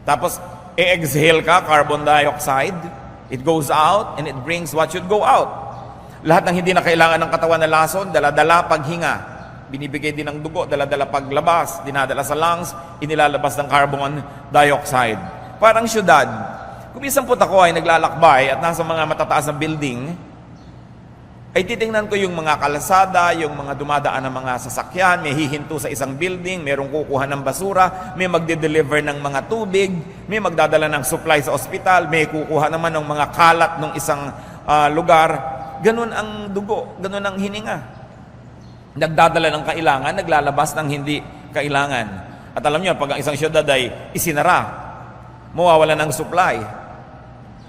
Tapos, exhale ka, carbon dioxide. It goes out and it brings what should go out. Lahat ng hindi na kailangan ng katawan na lason, dala-dala paghinga. Binibigay din ng dugo, dala-dala paglabas, dinadala sa lungs, inilalabas ng carbon dioxide. Parang syudad. Kung isang po ako ay naglalakbay at nasa mga matataas na building, ay titingnan ko yung mga kalasada, yung mga dumadaan ng mga sasakyan, may hihinto sa isang building, mayroong kukuha ng basura, may magde-deliver ng mga tubig, may magdadala ng supply sa ospital, may kukuha naman ng mga kalat ng isang lugar. Ganun ang dugo, ganun ang hininga. Nagdadala ng kailangan, naglalabas ng hindi kailangan. At alam niyo, pag ang isang syudad ay isinara, mawawala ng supply.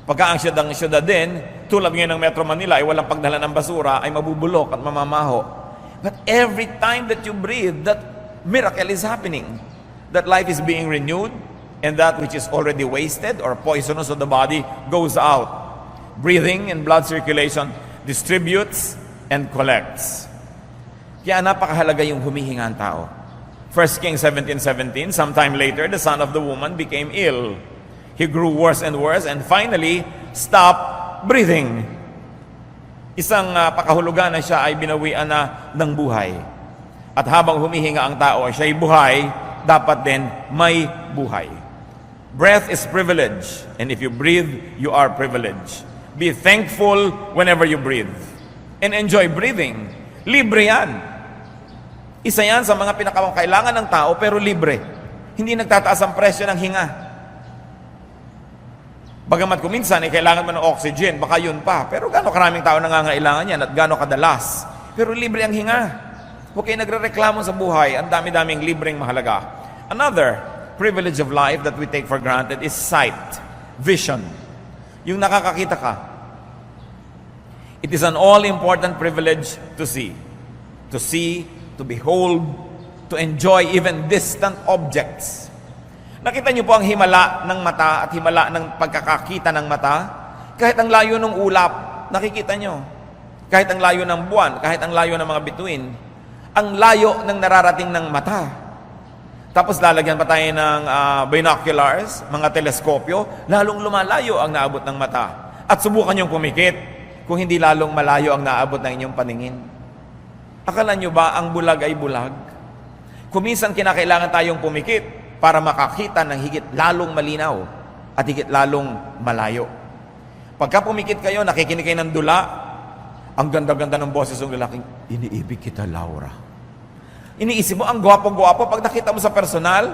Pagka ang syudad din, tulad ngayon ng Metro Manila ay walang pagdala ng basura, ay mabubulok at mamamaho. But every time that you breathe, that miracle is happening. That life is being renewed, and that which is already wasted or poisonous of the body goes out. Breathing and blood circulation distributes and collects. Kaya napakahalaga yung humihinga ang tao. 1 Kings 17:17, sometime later, the son of the woman became ill. He grew worse and worse and finally stopped breathing. Isang pakahulugan na siya ay binawian na ng buhay. At habang humihinga ang tao, siya ay buhay, dapat din may buhay. Breath is privilege, and if you breathe, you are privileged. Be thankful whenever you breathe. And enjoy breathing. Libre yan. Isa yan sa mga pinakakailangan ng tao, pero libre. Hindi nagtataas ang presyo ng hinga. Bagamat kung minsan, kailangan mo ng oxygen, baka yun pa. Pero gano'ng karaming tao nangangailangan yan at gano'ng kadalas. Pero libre ang hinga. Huwag kayo nagre-reklamo sa buhay. Ang dami-daming libreng mahalaga. Another privilege of life that we take for granted is sight, vision. Yung nakakakita ka. It is an all-important privilege to see. To see, to behold, to enjoy even distant objects. Nakita niyo po ang himala ng mata at himala ng pagkakakita ng mata? Kahit ang layo ng ulap, nakikita niyo. Kahit ang layo ng buwan, kahit ang layo ng mga bituin, ang layo ng nararating ng mata. Tapos lalagyan pa tayo ng binoculars, mga teleskopyo, lalong lumalayo ang naabot ng mata. At subukan niyong pumikit kung hindi lalong malayo ang naabot ng inyong paningin. Akala niyo ba ang bulag ay bulag? Kung minsan kinakailangan tayong pumikit para makakita ng higit lalong malinaw at higit lalong malayo. Pagka pumikit kayo, nakikinig kayo ng dula, ang ganda-ganda ng boses ng lalaking, iniibig kita, Laura. Iniisip mo, ang gwapo-gwapo, pag nakita mo sa personal,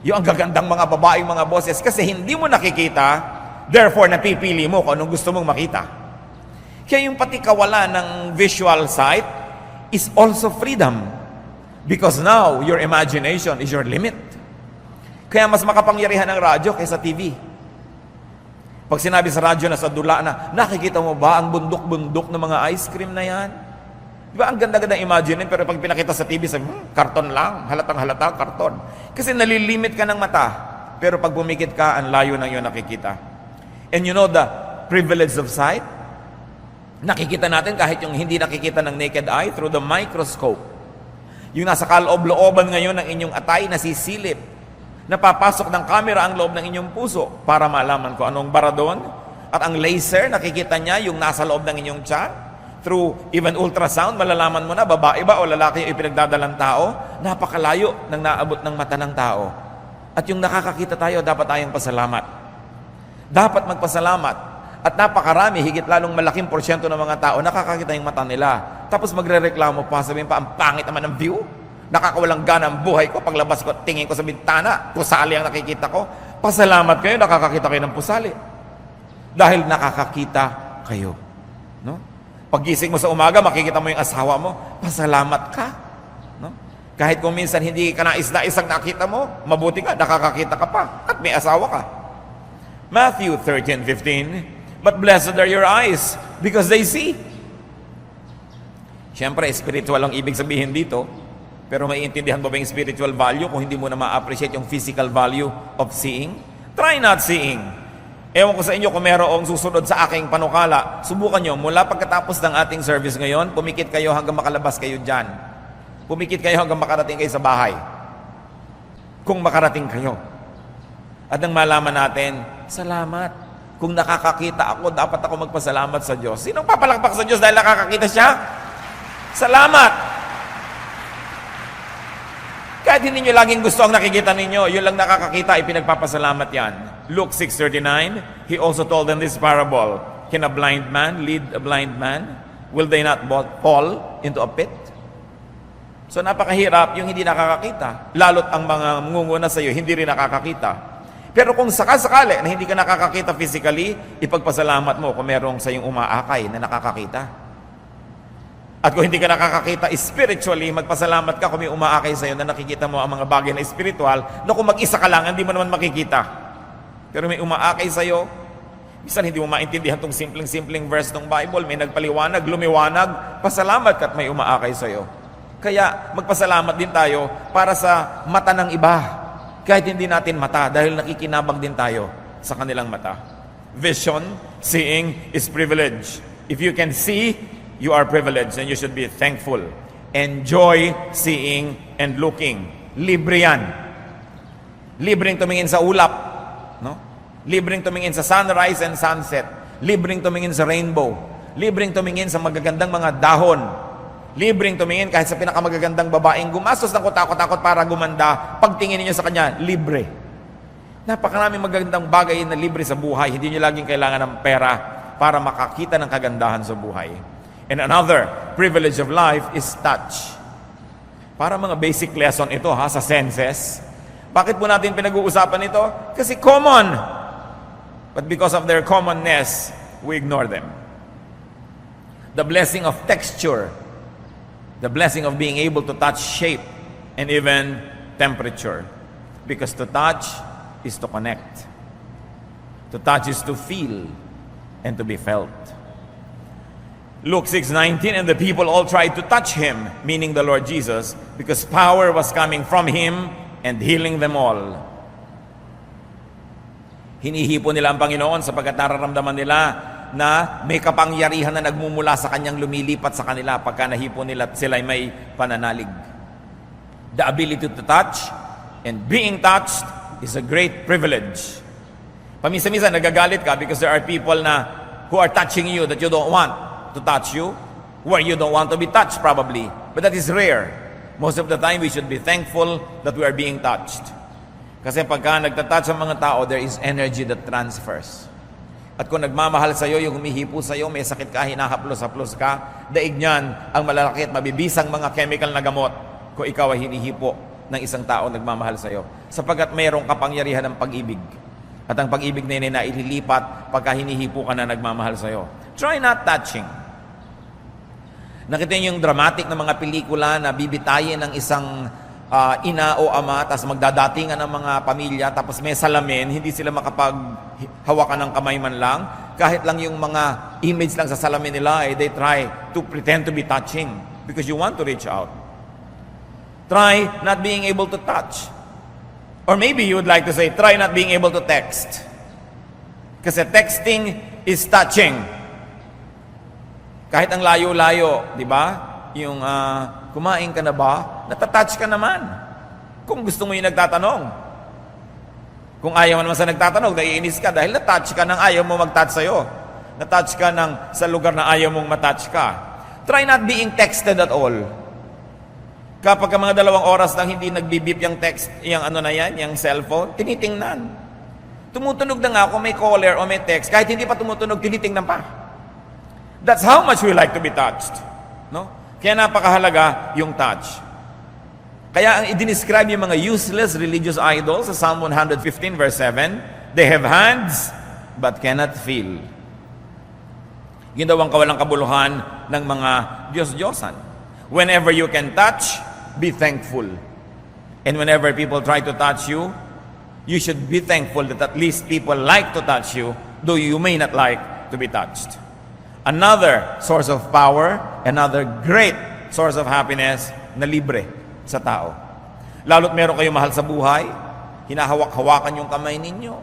yung ang gagandang mga babaeng mga boses, kasi hindi mo nakikita, therefore napipili mo kung anong gusto mong makita. Kaya yung pati kawalan ng visual sight is also freedom. Because now, your imagination is your limit. Kaya mas makapangyarihan ang radyo kaysa TV. Pag sinabi sa radyo na sa dula na, nakikita mo ba ang bundok-bundok ng mga ice cream na yan? Di ba, ang ganda-ganda imagine, pero pag pinakita sa TV, sabi, karton lang, halatang-halata, karton. Kasi nalilimit ka ng mata. Pero pag bumikit ka, ang layo ng iyong nakikita. And you know the privilege of sight? Nakikita natin kahit yung hindi nakikita ng naked eye through the microscope. Yung nasa kaloob-looban ngayon ng inyong atay, nasisilip. Napapasok ng camera ang loob ng inyong puso para malaman ko anong bara doon. At ang laser, nakikita niya yung nasa loob ng inyong tiyan. Through even ultrasound, malalaman mo na babae ba o lalaki yung ipinagdadalang tao. Napakalayo ng naabot ng mata ng tao. At yung nakakakita tayo, dapat tayong pasalamat. Dapat magpasalamat. At napakarami, higit lalong malaking porsyento ng mga tao, nakakakita yung mata nila. Tapos magre-reklamo pa, sabihin pa, ang pangit naman ng view. Nakakawalang gana ang buhay ko. Paglabas ko, tingin ko sa bintana, pusali ang nakikita ko. Pasalamat kayo, nakakakita kayo ng pusali. Dahil nakakakita kayo. No? Paggising mo sa umaga, makikita mo yung asawa mo, pasalamat ka. No? Kahit kung minsan hindi ka nais-nais ang nakita mo, mabuti ka, nakakakita ka pa, at may asawa ka. Matthew 13:15, but blessed are your eyes, because they see. Siyempre, spiritual ang ibig sabihin dito, pero maiintindihan mo ba yung spiritual value kung hindi mo na ma-appreciate yung physical value of seeing? Try not seeing. Ewan ko sa inyo kung merong susunod sa aking panukala, subukan nyo, mula pagkatapos ng ating service ngayon, pumikit kayo hanggang makalabas kayo dyan. Pumikit kayo hanggang makarating kayo sa bahay. kung makarating kayo. At nang malaman natin, salamat. Kung nakakakita ako, dapat ako magpasalamat sa Diyos. Sinong papalakpak sa Diyos dahil nakakakita siya? Salamat! Kahit hindi nyo laging gusto ang nakikita ninyo, yun lang nakakakita, ipinagpapasalamat yan. Luke 6:39, He also told them this parable. Can a blind man lead a blind man? Will they not both fall into a pit? So napakahirap yung hindi nakakakita. Lalo't ang mga munguna sa iyo, hindi rin nakakakita. Pero kung sakasakali na hindi ka nakakakita physically, ipagpasalamat mo kung merong sa iyong umaakay na nakakakita. At kung hindi ka nakakakita spiritually, magpasalamat ka kung may umaakay sa iyo na nakikita mo ang mga bagay na spiritual, na kung mag-isa ka lang, hindi mo naman makikita. Pero may umaakay sa iyo, minsan hindi mo maintindihan itong simpleng verse ng Bible, may nagpaliwanag, lumiwanag, pasalamat ka at may umaakay sa iyo. Kaya magpasalamat din tayo para sa mata ng iba. Kahit hindi natin mata, dahil nakikinabang din tayo sa kanilang mata. Vision, seeing, is privilege. If you can see, you are privileged and you should be thankful. Enjoy seeing and looking. Libre yan. Libreng tumingin sa ulap. No? Libreng tumingin sa sunrise and sunset. Libreng tumingin sa rainbow. Libreng tumingin sa magagandang mga dahon. Libreng tumingin kahit sa pinakamagagandang babaeng gumastos ng kutakot-takot para gumanda, pagtingin niyo sa kanya, libre. Napakaraming magagandang bagay na libre sa buhay. Hindi niyo laging kailangan ng pera para makakita ng kagandahan sa buhay. And another privilege of life is touch. Para mga basic lesson ito sa senses. Bakit po natin pinag-uusapan ito? Kasi common. But because of their commonness, we ignore them. The blessing of texture, the blessing of being able to touch shape and even temperature. Because to touch is to connect. To touch is to feel and to be felt. Luke 6:19, and the people all tried to touch him, meaning the Lord Jesus, because power was coming from him and healing them all. Hinihipo nila ang Panginoon sapagkat nararamdaman nila na may kapangyarihan na nagmumula sa kanyang lumilipat sa kanila pagka nahipo nila at sila ay may pananalig. The ability to touch and being touched is a great privilege. Paminsan-minsan nagagalit ka because there are people na who are touching you that you don't want to touch you, where you don't want to be touched probably. But that is rare. Most of the time, we should be thankful that we are being touched. Kasi pagka nagtatouch ang mga tao, there is energy that transfers. At kung nagmamahal sa iyo, yung humihipo sa iyo, may sakit ka, hinahaplos-haplos ka, daig niyan ang malalaki at mabibisang mga chemical na gamot kung ikaw ay hinihipo ng isang tao nagmamahal sa iyo. Sapagkat mayroong kapangyarihan ng pag-ibig. At ang pag-ibig na yun ay naililipat pagka hinihipo ka na nagmamahal sa iyo. Try not touching. Nakita niyo yung dramatic na mga pelikula na bibitayin ng isang ina o ama, tapos magdadatingan ng mga pamilya, tapos may salamin, hindi sila makapaghawakan ng kamay man lang. Kahit lang yung mga image lang sa salamin nila, they try to pretend to be touching because you want to reach out. Try not being able to touch. Or maybe you would like to say, try not being able to text. Kasi texting is touching. Kahit ang layo-layo, di ba? Yung kumain ka na ba? Natatouch ka naman. Kung gusto mo yung nagtatanong. Kung ayaw mo naman sa nagtatanong, naiinis ka dahil natouch ka ng ayaw mo mag-touch sa'yo. Natouch ka ng sa lugar na ayaw mong matouch ka. Try not being texted at all. Kapag mga 2 oras lang hindi nagbibip yung text, yung yung cellphone, tinitingnan. Tumutunog na nga kung may caller o may text, kahit hindi pa tumutunog, tinitingnan pa. That's how much we like to be touched. No? Kaya napakahalaga yung touch. Kaya ang i-describe yung mga useless religious idols sa Psalm 115 verse 7, they have hands but cannot feel. Yun daw ang kawalang kabuluhan ng mga Diyos-Diyosan. Whenever you can touch, be thankful. And whenever people try to touch you, you should be thankful that at least people like to touch you, though you may not like to be touched. Another source of power, another great source of happiness na libre sa tao. Lalo't meron kayo mahal sa buhay, hinahawak-hawakan yung kamay ninyo,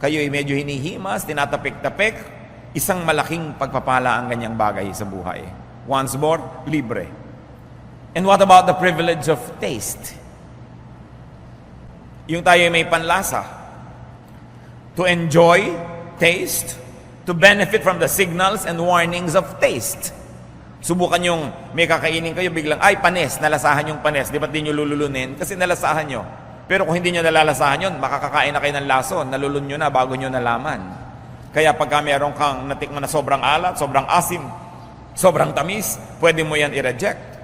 kayo ay medyo hinihimas, tinatapik-tapik, isang malaking pagpapala ang ganyang bagay sa buhay. Once more, libre. And what about the privilege of taste? Yung tayo may panlasa. To enjoy, taste, to benefit from the signals and warnings of taste. Subukan yung may kakainin kayo, biglang, ay, panis, nalasahan yung panis. Di ba't di nyo lululunin? Kasi nalasahan nyo. Pero kung hindi nyo nalalasahan yun, makakakain na kayo ng lason, nalulun nyo na bago nyo nalaman. Kaya pagka meron kang natikman na sobrang alat, sobrang asim, sobrang tamis, pwede mo yan i-reject.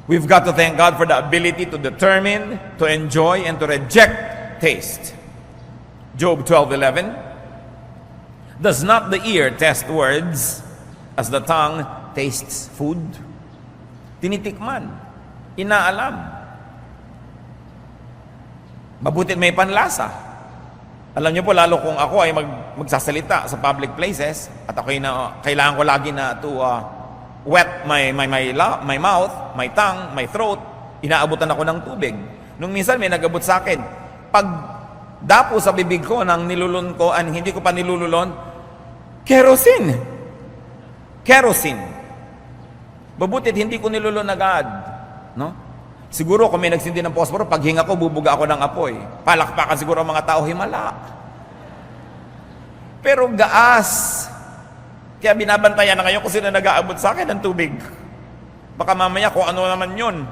We've got to thank God for the ability to determine, to enjoy, and to reject taste. Job 12:11. Does not the ear test words as the tongue tastes food? Tinitikman, inaalam. Mabutit may panlasa. Alam niyo po, lalo kung ako ay magsasalita sa public places at ako'y kailangan ko lagi na to wet my mouth, my tongue, my throat, inaabutan ako ng tubig. Nung minsan may nagabot sa akin, pag dapo sa bibig ko ng nilulun ko, hindi ko pa nilululon, kerosene. Mabutit hindi ko nilulun agad. No? Siguro kung may nagsindi ng posporo, pag hinga ko, bubuga ako ng apoy. Palakpakan siguro ang mga tao, himala. Pero gaas. Kaya binabantayan na ngayon kung sino nag-aabot sa akin ng tubig. Baka mamaya kung ano naman yun.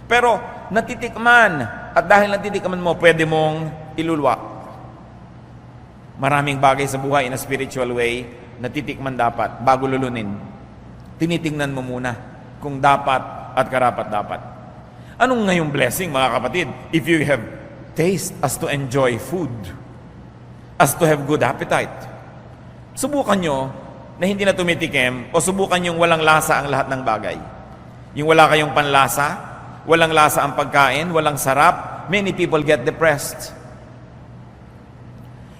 Pero natitikman. At dahil natitikman mo, pwede mong ilulwa. Maraming bagay sa buhay in a spiritual way, natitikman dapat bago lulunin. Tinitingnan mo muna kung dapat at karapat-dapat. Anong ngayong blessing, mga kapatid? If you have taste as to enjoy food, as to have good appetite, subukan nyo na hindi na tumitikim o subukan yung walang lasa ang lahat ng bagay. Yung wala kayong panlasa, walang lasa ang pagkain, walang sarap, many people get depressed.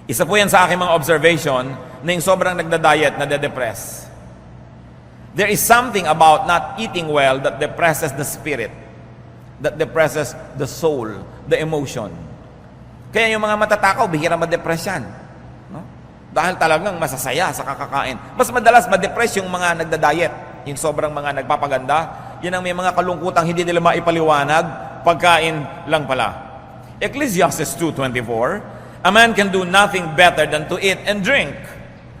Isa po yan sa aking mga observation na yung sobrang nagda-diet na de-depress. There is something about not eating well that depresses the spirit, that depresses the soul, the emotion. Kaya yung mga matatakaw, bihira ma-depress yan. No? Dahil talagang masasaya sa kakakain. Mas madalas ma-depress yung mga nagda-diet, yung sobrang mga nagpapaganda, yun ang may mga kalungkutang hindi nila maipaliwanag, pagkain lang pala. Ecclesiastes 2:24, a man can do nothing better than to eat and drink.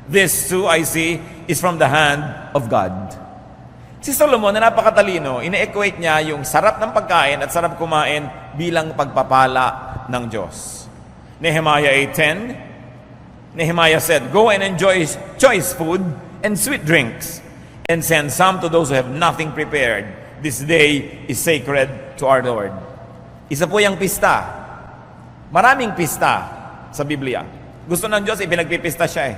This too, I see, is from the hand of God. Si Solomon na napakatalino, ine-equate niya yung sarap ng pagkain at sarap kumain bilang pagpapala ng Diyos. Nehemiah 8:10, Nehemiah said, "Go and enjoy choice food and sweet drinks, and send some to those who have nothing prepared. This day is sacred to our Lord." Isa po yung pista. Maraming pista sa Biblia. Gusto ng Diyos, ipinagpipista siya eh.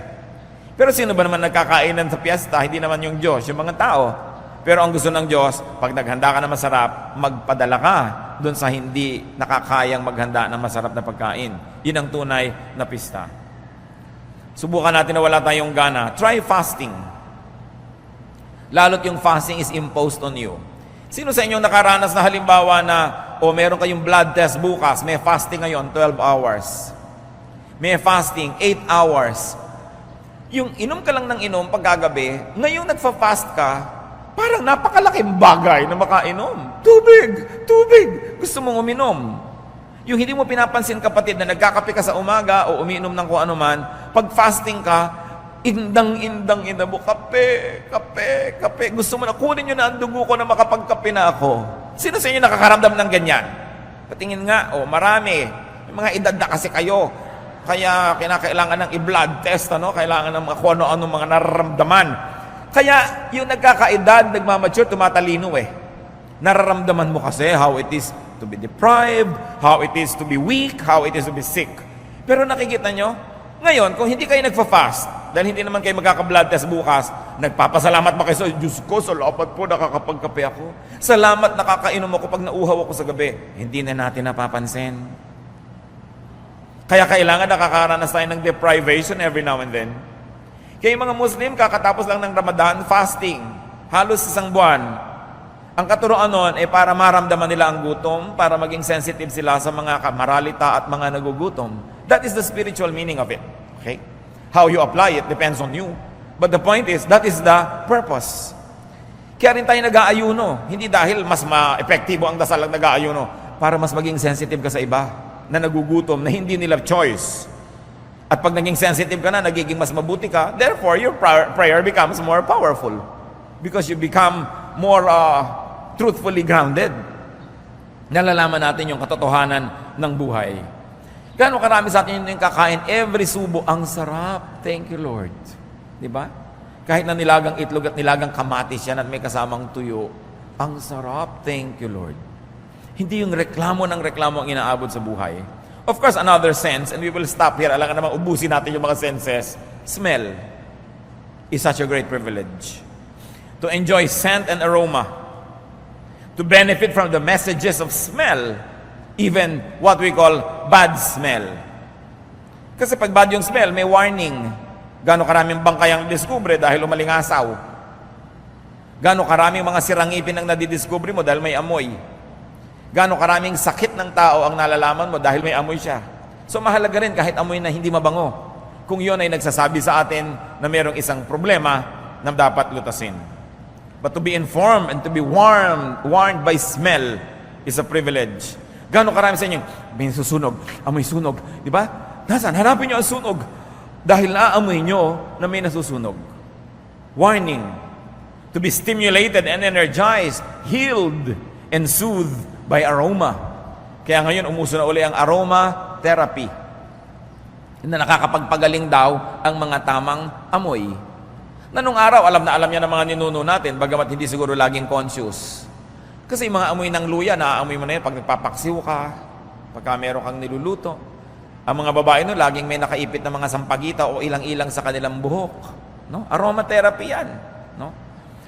Pero sino ba naman nagkakainan sa piyesta? Hindi naman yung Diyos, yung mga tao. Pero ang gusto ng Diyos, pag naghanda ka na masarap, magpadala ka doon sa hindi nakakayang maghanda ng masarap na pagkain. Yun ang tunay na pista. Subukan natin na wala tayong gana. Try fasting. Lalo't yung fasting is imposed on you. Sino sa inyong nakaranas na halimbawa na, meron kayong blood test bukas, may fasting ngayon, 12 hours. May fasting, 8 hours. Yung inom ka lang ng inom pagkagabi, ngayong nagfa-fast ka, parang napakalaking bagay na makainom. Tubig. Gusto mong uminom. Yung hindi mo pinapansin, kapatid, na nagkakape ka sa umaga o umiinom ng kung ano man, pag fasting ka, indang mo, kape. Gusto mo na, kunin nyo na ang dugo ko na makapagkape na ako. Sino sa inyo nakakaramdam ng ganyan? Patingin nga, marami. Yung mga edad na kasi kayo. Kaya kinakailangan ng i-blood test, kailangan ng mga kung ano mga nararamdaman. Kaya yung nagkakaedad, nagmamature, tumatalino eh. Nararamdaman mo kasi how it is to be deprived, how it is to be weak, how it is to be sick. Pero nakikita nyo, ngayon, kung hindi kayo nagfa-fast, dahil hindi naman kayo magkaka-blood test bukas, nagpapasalamat mo kayo sa Diyos ko, salamat po nakakapagkape ako. Salamat nakakainom ako pag nauhaw ako sa gabi. Hindi na natin napapansin. Kaya kailangan nakakaranas tayo ng deprivation every now and then. Kaya yung mga Muslim, kakatapos lang ng Ramadan, fasting. Halos isang buwan. Ang katuroan nun ay para maramdaman nila ang gutom, para maging sensitive sila sa mga maralita at mga nagugutom. That is the spiritual meaning of it. Okay? How you apply it depends on you. But the point is, that is the purpose. Kaya rin tayo nag-aayuno. Hindi dahil mas ma-epektibo ang dasal ang nag-aayuno, para mas maging sensitive ka sa iba. na nagugutom, na hindi nila choice. At pag naging sensitive ka na, nagiging mas mabuti ka, therefore your prayer becomes more powerful. Because you become more truthfully grounded. Nalalaman natin yung katotohanan ng buhay. Gano'ng karami sa atin yung kakain, every subo, ang sarap. Thank you, Lord. Diba? Kahit na nilagang itlog at nilagang kamatis yan at may kasamang tuyo, ang sarap. Thank you, Lord. Hindi yung reklamo ng reklamo ang inaabot sa buhay. Of course, another sense, and we will stop here, alam ka naman, ubusin natin yung mga senses. Smell is such a great privilege. To enjoy scent and aroma. To benefit from the messages of smell. Even what we call bad smell. Kasi pag bad yung smell, may warning. Gano'ng karaming bangkay ang diskubre dahil umalingasaw. Gano'ng karaming mga sirangipin ang nadidiskubre mo dahil may amoy. Gano'ng karaming sakit ng tao ang nalalaman mo dahil may amoy siya. So mahalaga rin kahit amoy na hindi mabango. Kung yun ay nagsasabi sa atin na mayroong isang problema na dapat lutasin. But to be informed and to be warned by smell is a privilege. Gano'ng karami sa inyo, may susunog, amoy sunog. Di ba? Nasaan? Hanapin nyo ang sunog. Dahil naaamoy nyo na may nasusunog. Warning. To be stimulated and energized, healed and soothed by aroma. Kaya ngayon, umuso na uli ang aroma therapy. Na nakakapagpagaling daw ang mga tamang amoy. Na nung araw, alam na alam niya ng mga ninuno natin, bagamat hindi siguro laging conscious. Kasi yung mga amoy ng luya, naaamoy mo na yun pag nagpapaksiw ka, pagka meron kang niluluto. Ang mga babae no, laging may nakaipit na mga sampagita o ilang-ilang sa kanilang buhok. No? Aromatherapy yan. No?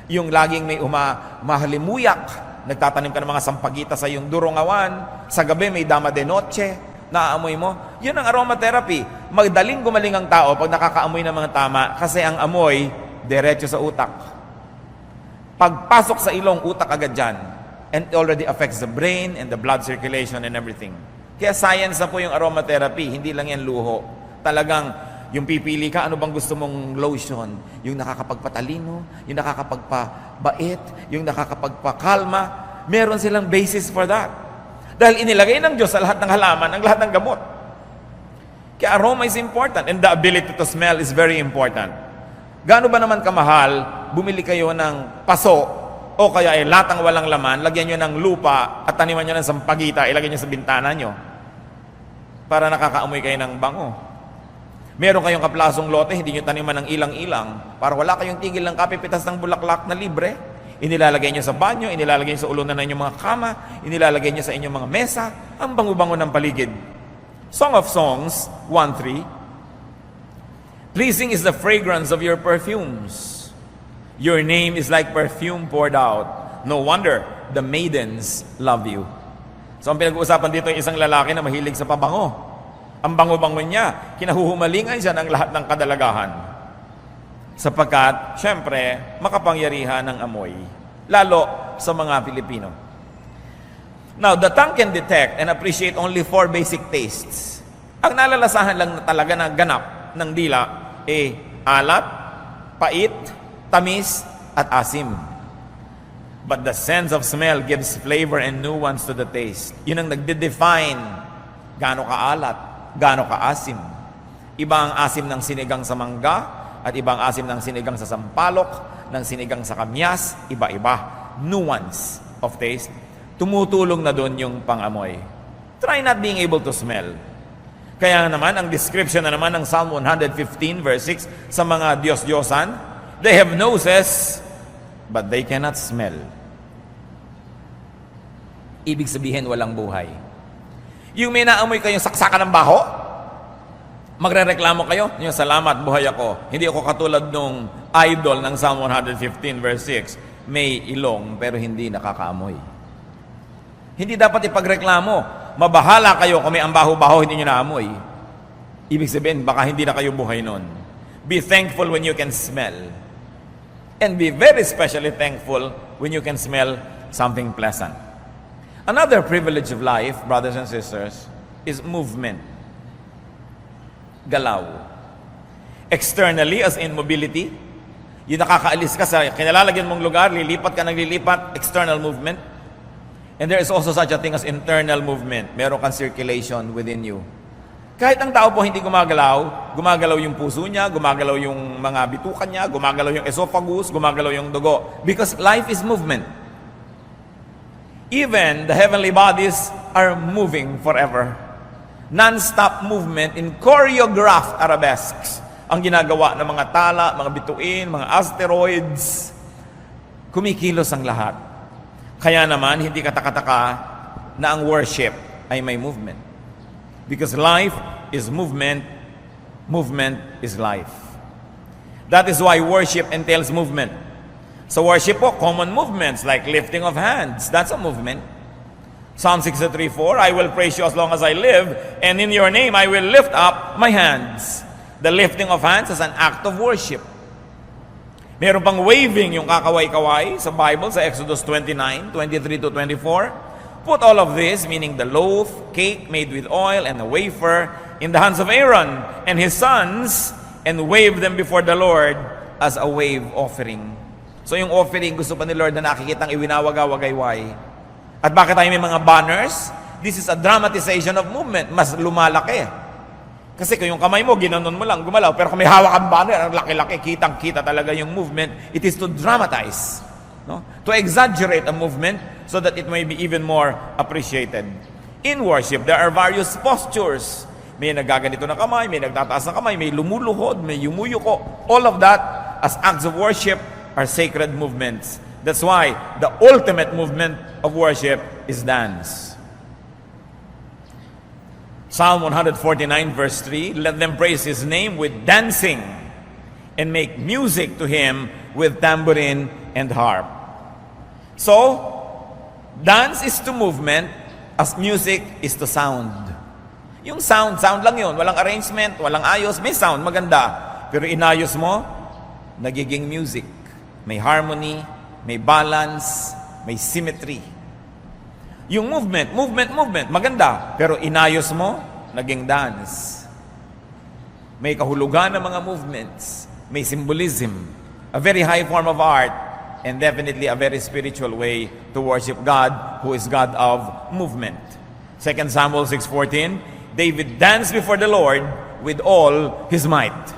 Yung laging may mahalimuyak, nagtatanim ka ng mga sampagita sa iyong durongawan, sa gabi may dama de noche, naaamoy mo. Yun ang aromatherapy. Magdaling gumaling ang tao pag nakakaamoy ng mga tama kasi ang amoy, diretso sa utak. Pagpasok sa ilong, utak agad dyan. And it already affects the brain and the blood circulation and everything. Kaya science na po yung aromatherapy, hindi lang yan luho. Talagang, yung pipili ka, ano bang gusto mong lotion? Yung nakakapagpatalino, yung nakakapagpabait, yung nakakapagpakalma. Meron silang basis for that. Dahil inilagay ng Diyos sa lahat ng halaman, ang lahat ng gamot. Kaya aroma is important and the ability to smell is very important. Gaano ba naman kamahal, bumili kayo ng paso o kaya ay latang walang laman, lagyan nyo ng lupa at taniman nyo ng sampagita, ilagay nyo sa bintana nyo para nakakaamoy kayo ng bango. Meron kayong kaplasong lote, hindi nyo taniman ng ilang-ilang para wala kayong tigil ng kapipitas ng bulaklak na libre. Inilalagay nyo sa banyo, inilalagay nyo sa ulunan ng inyong mga kama, inilalagay nyo sa inyong mga mesa, ang bango-bango ng paligid. Song of Songs 1:3. Pleasing is the fragrance of your perfumes. Your name is like perfume poured out. No wonder the maidens love you. So ang pinag-uusapan dito yung isang lalaki na mahilig sa pabango. Ang bango-bango niya, kinahuhumalingan siya ng lahat ng kadalagahan. Sapagkat, syempre, makapangyarihan ng amoy. Lalo sa mga Pilipino. Now, the tongue can detect and appreciate only 4 basic tastes. Ang nalalasahan lang na talaga na ganap ng dila, alat, pait, tamis, at asim. But the sense of smell gives flavor and nuance to the taste. Yun ang nagde-define gaano kaalat, gaano kaasim. Iba ang asim ng sinigang sa mangga, at ibang asim ng sinigang sa sampalok, ng sinigang sa kamyas, iba-iba. Nuance of taste. Tumutulong na doon yung pangamoy. Try not being able to smell. Kaya naman, ang description na naman ng Psalm 115 verse 6 sa mga Diyos-Diyosan, they have noses, but they cannot smell. Ibig sabihin, walang buhay. Yung may naamoy kayong saksakan ng baho, magrereklamo kayo, yung salamat, buhay ako. Hindi ako katulad nung idol ng Psalm 115 verse 6, may ilong pero hindi nakakaamoy. Hindi dapat ipagreklamo. Mabahala kayo kung may ambaho-baho, hindi nyo naamoy. Ibig sabihin, baka hindi na kayo buhay nun. Be thankful when you can smell. And be very specially thankful when you can smell something pleasant. Another privilege of life, brothers and sisters, is movement. Galaw. Externally, as in mobility, yung nakakaalis ka sa kinalalagyan mong lugar, lilipat ka ng lilipat, external movement. And there is also such a thing as internal movement. Meron kang circulation within you. Kahit ang tao po hindi gumagalaw, gumagalaw yung puso niya, gumagalaw yung mga bitukan niya, gumagalaw yung esophagus, gumagalaw yung dugo. Because life is movement. Even the heavenly bodies are moving forever. Non-stop movement in choreographed arabesques. Ang ginagawa ng mga tala, mga bituin, mga asteroids. Kumikilos ang lahat. Kaya naman, hindi katakataka na ang worship ay may movement. Because life is movement, movement is life. That is why worship entails movement. So worship po, common movements like lifting of hands. That's a movement. Psalm 63:4, I will praise you as long as I live, and in your name I will lift up my hands. The lifting of hands is an act of worship. Meron pang waving yung kakaway-kaway sa Bible, sa Exodus 29:23-24. Put all of this, meaning the loaf, cake made with oil, and the wafer, in the hands of Aaron and his sons, and wave them before the Lord as a wave offering. So yung offering, gusto pa ni Lord na nakikitang iwinawagaw-wagayway. At bakit tayo may mga banners? This is a dramatization of movement. Mas lumalaki. Kasi kung yung kamay mo, ginanon mo lang, gumalaw. Pero kung may hawak ang banner, ang laki-laki, kitang-kita talaga yung movement. It is to dramatize. No? To exaggerate a movement so that it may be even more appreciated. In worship, there are various postures. May nagaganito na kamay, may nagtataas na kamay, may lumuluhod, may yumuyuko. All of that, as acts of worship, are sacred movements. That's why the ultimate movement of worship is dance. Psalm 149 verse 3, let them praise His name with dancing and make music to Him with tambourine and harp. So, dance is to movement as music is to sound. Yung sound lang yun. Walang arrangement, walang ayos, may sound, maganda. Pero inayos mo, nagiging music. May harmony, may balance, may symmetry. Yung movement, maganda. Pero inayos mo, naging dance. May kahulugan ng mga movements. May symbolism. A very high form of art. And definitely a very spiritual way to worship God, who is God of movement. 2 Samuel 6:14, David danced before the Lord with all his might.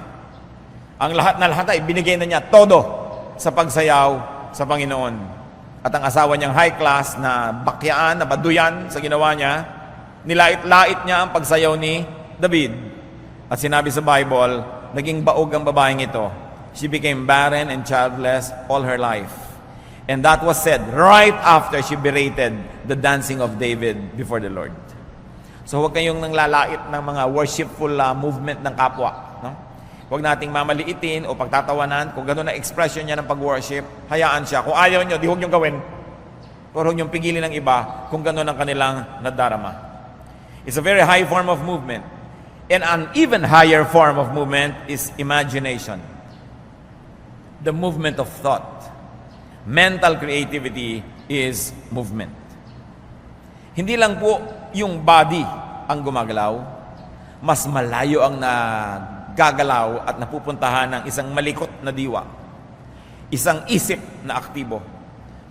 Ang lahat ay binigay na niya todo sa pagsayaw sa Panginoon. At ang asawa niyang high class na bakyaan, na baduyan sa ginawa niya, nilait-lait niya ang pagsayaw ni David. At sinabi sa Bible, naging baog ang babaeng ito. She became barren and childless all her life. And that was said right after she berated the dancing of David before the Lord. So huwag kayong nanglalait ng mga worshipful movement ng kapwa. No? Huwag nating mamaliitin o pagtatawanan. Kung gano'n na expression niya ng pag-worship, hayaan siya. Kung ayaw niyo, di huwag niyong gawin. Pero huwag niyong pigilin ng iba kung gano'n ang kanilang nadarama. It's a very high form of movement. And an even higher form of movement is imagination. The movement of thought. Mental creativity is movement. Hindi lang po yung body ang gumagalaw, mas malayo ang nagagalaw at napupuntahan ng isang malikot na diwa. Isang isip na aktibo.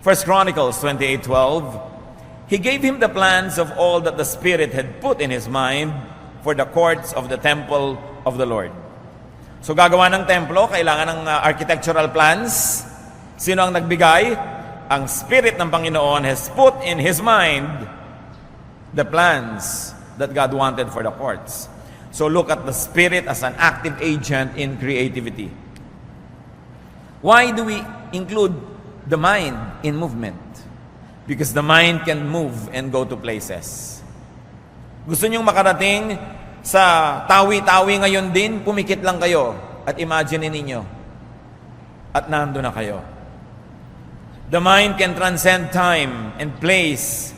1 Chronicles 28:12, He gave him the plans of all that the Spirit had put in his mind for the courts of the temple of the Lord. So gagawa ng templo, kailangan ng architectural plans. Sino ang nagbigay? Ang Spirit ng Panginoon has put in his mind the plans that God wanted for the courts. So look at the Spirit as an active agent in creativity. Why do we include the mind in movement? Because the mind can move and go to places. Gusto niyong makarating sa tawi-tawi ngayon din, pumikit lang kayo at imagine ninyo at nando na kayo. The mind can transcend time and place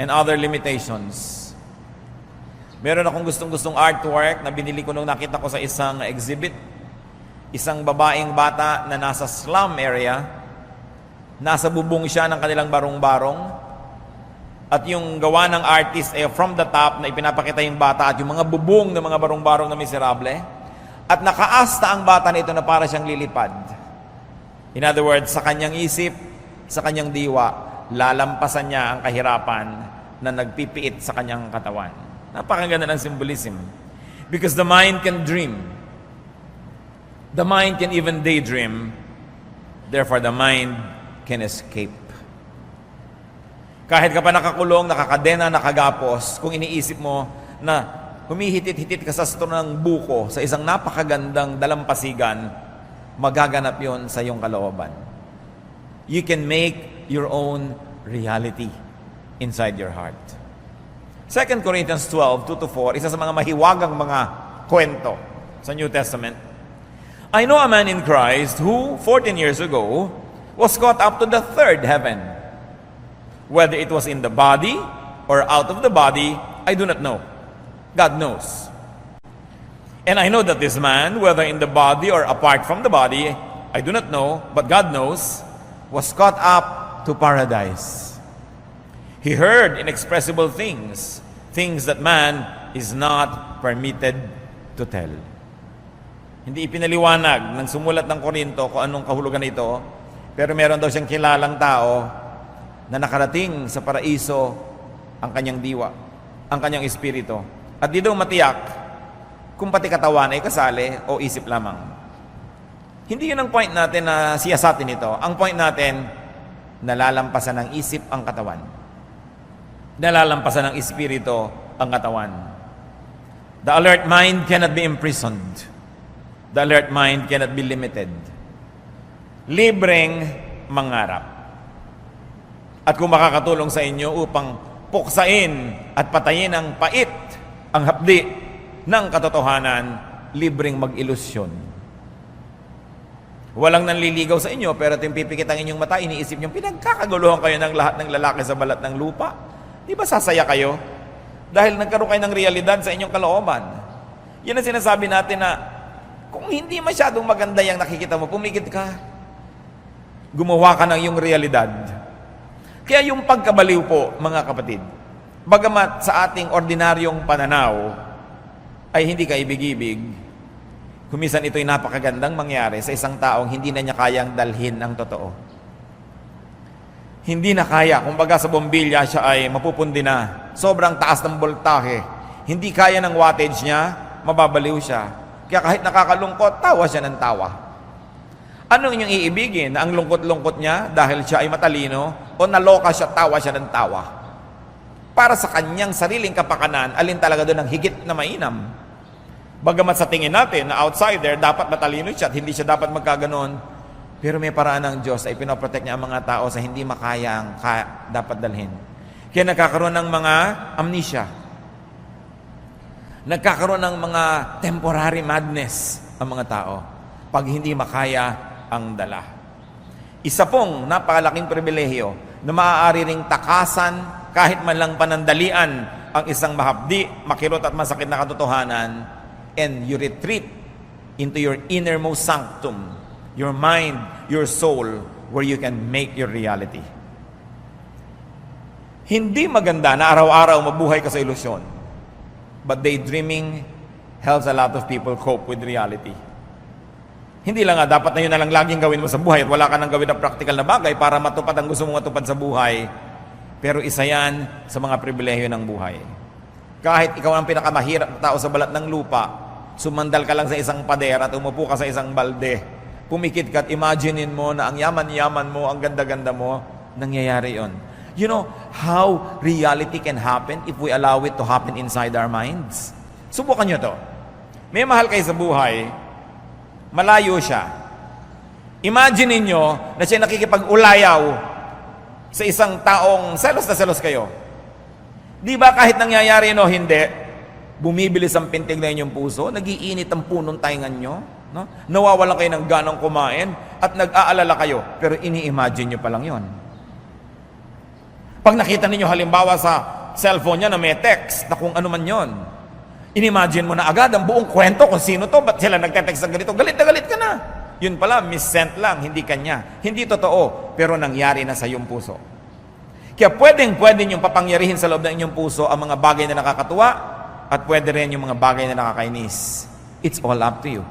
and other limitations. Meron akong gustong-gustong artwork na binili ko nung nakita ko sa isang exhibit. Isang babaeng bata na nasa slum area. Nasa bubong siya ng kanilang barong-barong. At yung gawa ng artist ay from the top na ipinapakita yung bata at yung mga bubong ng mga barong-barong na miserable. At nakaasta ang bata nito na para siyang lilipad. In other words, sa kanyang isip, sa kanyang diwa, lalampasan niya ang kahirapan na nagpipiit sa kanyang katawan. Napakaganda ng symbolism. Because the mind can dream. The mind can even daydream. Therefore, the mind can escape. Kahit ka pa nakakulong, nakakadena, nakagapos, kung iniisip mo na humihitit-hitit ka sa ng buko sa isang napakagandang dalampasigan, magaganap yon sa iyong kalooban. You can make your own reality inside your heart. 2 Corinthians 12, 2-4, isa sa mga mahiwagang mga kwento sa New Testament. I know a man in Christ who, 14 years ago, was caught up to the third heaven. Whether it was in the body or out of the body, I do not know. God knows. And I know that this man, whether in the body or apart from the body, I do not know, but God knows, was caught up to paradise. He heard inexpressible things, things that man is not permitted to tell. Hindi ipinaliwanag ng sumulat ng Korinto kung anong kahulugan ito, pero meron daw siyang kilalang tao na nakarating sa paraiso ang kanyang diwa, ang kanyang espiritu. At di daw matiyak kung pati katawan ay kasali o isip lamang. Hindi yun ang point natin na siyasatin ito. Ang point natin, nalalampasan ng isip ang katawan. Nalalampasan ng espiritu ang katawan. The alert mind cannot be imprisoned. The alert mind cannot be limited. Libreng mangarap. At kung makakatulong sa inyo upang puksain at patayin ang pait, ang hapdi ng katotohanan, libreng mag-ilusyon. Walang nanliligaw sa inyo, pero yung pipikit ang inyong mata, iniisip nyo, pinagkakaguluhan kayo ng lahat ng lalaki sa balat ng lupa. Di ba sasaya kayo? Dahil nagkaroon kayo ng realidad sa inyong kalooban. Yan ang sinasabi natin na, kung hindi masyadong maganda yung nakikita mo, pumikit ka. Gumawa ka ng iyong realidad. Kaya yung pagkabaliw po, mga kapatid, bagamat sa ating ordinaryong pananaw ay hindi kaibig-ibig, kumisan ito'y napakagandang mangyari sa isang taong hindi na niya kayang dalhin ang totoo. Hindi na kaya, kumbaga sa bombilya siya ay mapupundi na. Sobrang taas ng voltahe. Hindi kaya ng wattage niya, mababaliw siya. Kaya kahit nakakalungkot, tawa siya ng tawa. Anong inyong iibigin? Na ang lungkot-lungkot niya dahil siya ay matalino o naloka siya, tawa siya ng tawa? Para sa kanyang sariling kapakanan, alin talaga doon ang higit na mainam? Bagamat sa tingin natin na outsider, dapat matalino siya at hindi siya dapat magkaganon. Pero may paraan ng Diyos ay pinoprotect niya ang mga tao sa hindi makayang dapat dalhin. Kaya nagkakaroon ng mga amnesia. Nagkakaroon ng mga temporary madness ang mga tao pag hindi makaya ang dala. Isa pong napakalaking pribilehiyo na maaari ring takasan kahit man lang panandalian ang isang mahapdi, makirot at masakit na katotohanan, and you retreat into your innermost sanctum, your mind, your soul, where you can make your reality. Hindi maganda na araw-araw mabuhay ka sa ilusyon, but daydreaming helps a lot of people cope with reality. Hindi lang nga, dapat na yun na lang laging gawin mo sa buhay at wala ka nang gawin na practical na bagay para matupad ang gusto mong matupad sa buhay. Pero isa yan sa mga pribilehiyo ng buhay. Kahit ikaw ang pinakamahirap na tao sa balat ng lupa, sumandal ka lang sa isang pader at umupo ka sa isang balde, pumikit ka at imaginein mo na ang yaman-yaman mo, ang ganda-ganda mo, nangyayari yon. You know how reality can happen if we allow it to happen inside our minds? Subukan nyo to. May mahal kayo sa buhay, malayo siya. Imagine niyo na siya nakikipag-ulayaw sa isang taong selos na selos kayo. Di ba kahit nangyayari no, hindi, bumibilis ang pintig na inyong puso, nagiinit ang punong taingan nyo, no? Nawawalan kayo ng ganang kumain at nag-aalala kayo, pero ini-imagine nyo pa lang yon. Pag nakita ninyo halimbawa sa cellphone niya na may text na kung ano man yon, inimagine mo na agad ang buong kwento kung sino to, ba't sila nagte-text ng ganito, galit na galit ka na. Yun pala, mis-sent lang, hindi kanya. Hindi totoo, pero nangyari na sa iyong puso. Kaya pwede niyong papangyarihin sa loob ng inyong puso ang mga bagay na nakakatuwa at pwede rin yung mga bagay na nakakainis. It's all up to you.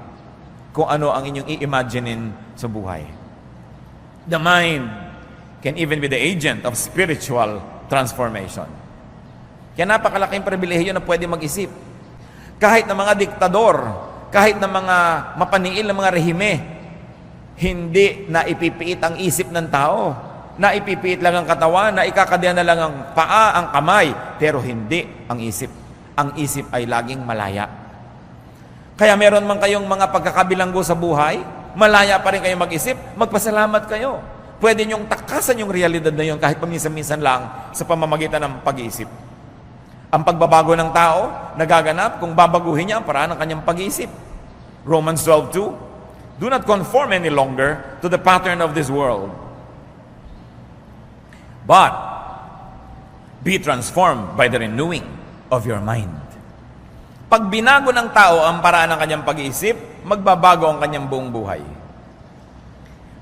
Kung ano ang inyong i-imaginein sa buhay. The mind can even be the agent of spiritual transformation. Kaya napakalaking pribilehyo na pwede mag-isip. Kahit na mga diktador, kahit na mga mapaniil na mga rehime, hindi na ipipiit ang isip ng tao. Na ipipiit lang ang katawan, na ikakadya na lang ang paa, ang kamay, pero hindi ang isip. Ang isip ay laging malaya. Kaya meron man kayong mga pagkakabilanggo sa buhay, malaya pa rin kayo mag-isip, magpasalamat kayo. Pwede niyong takasan yung realidad na yun kahit paminsan-minsan lang sa pamamagitan ng pag-iisip. Ang pagbabago ng tao, nagaganap kung babaguhin niya ang paraan ng kanyang pag-iisip. Romans 12:2, do not conform any longer to the pattern of this world, but be transformed by the renewing of your mind. Pag binago ng tao ang paraan ng kanyang pag-iisip, magbabago ang kanyang buong buhay.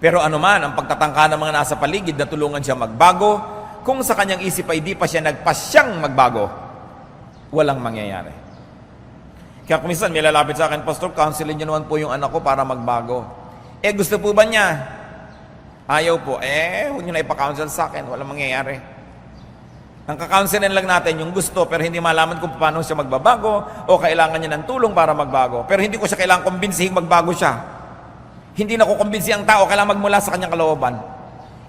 Pero anuman ang pagtatangka ng mga nasa paligid na tulungan siya magbago, kung sa kanyang isip ay di pa siya nagpasyang magbago, walang mangyayari. Kaya kung minsan may lalapit sa akin, Pastor, counselin niyo naman po yung anak ko para magbago. Gusto po ba niya? Ayaw po. Huwag niyo na ipa-counsel sa akin, walang mangyayari. Ang kakounselin lang natin yung gusto pero hindi malaman kung paano siya magbabago o kailangan niya ng tulong para magbago. Pero hindi ko siya kailangan kumbinsihin magbago siya. Hindi na kukumbinsi ang tao, kailangan magmula sa kanyang kalooban.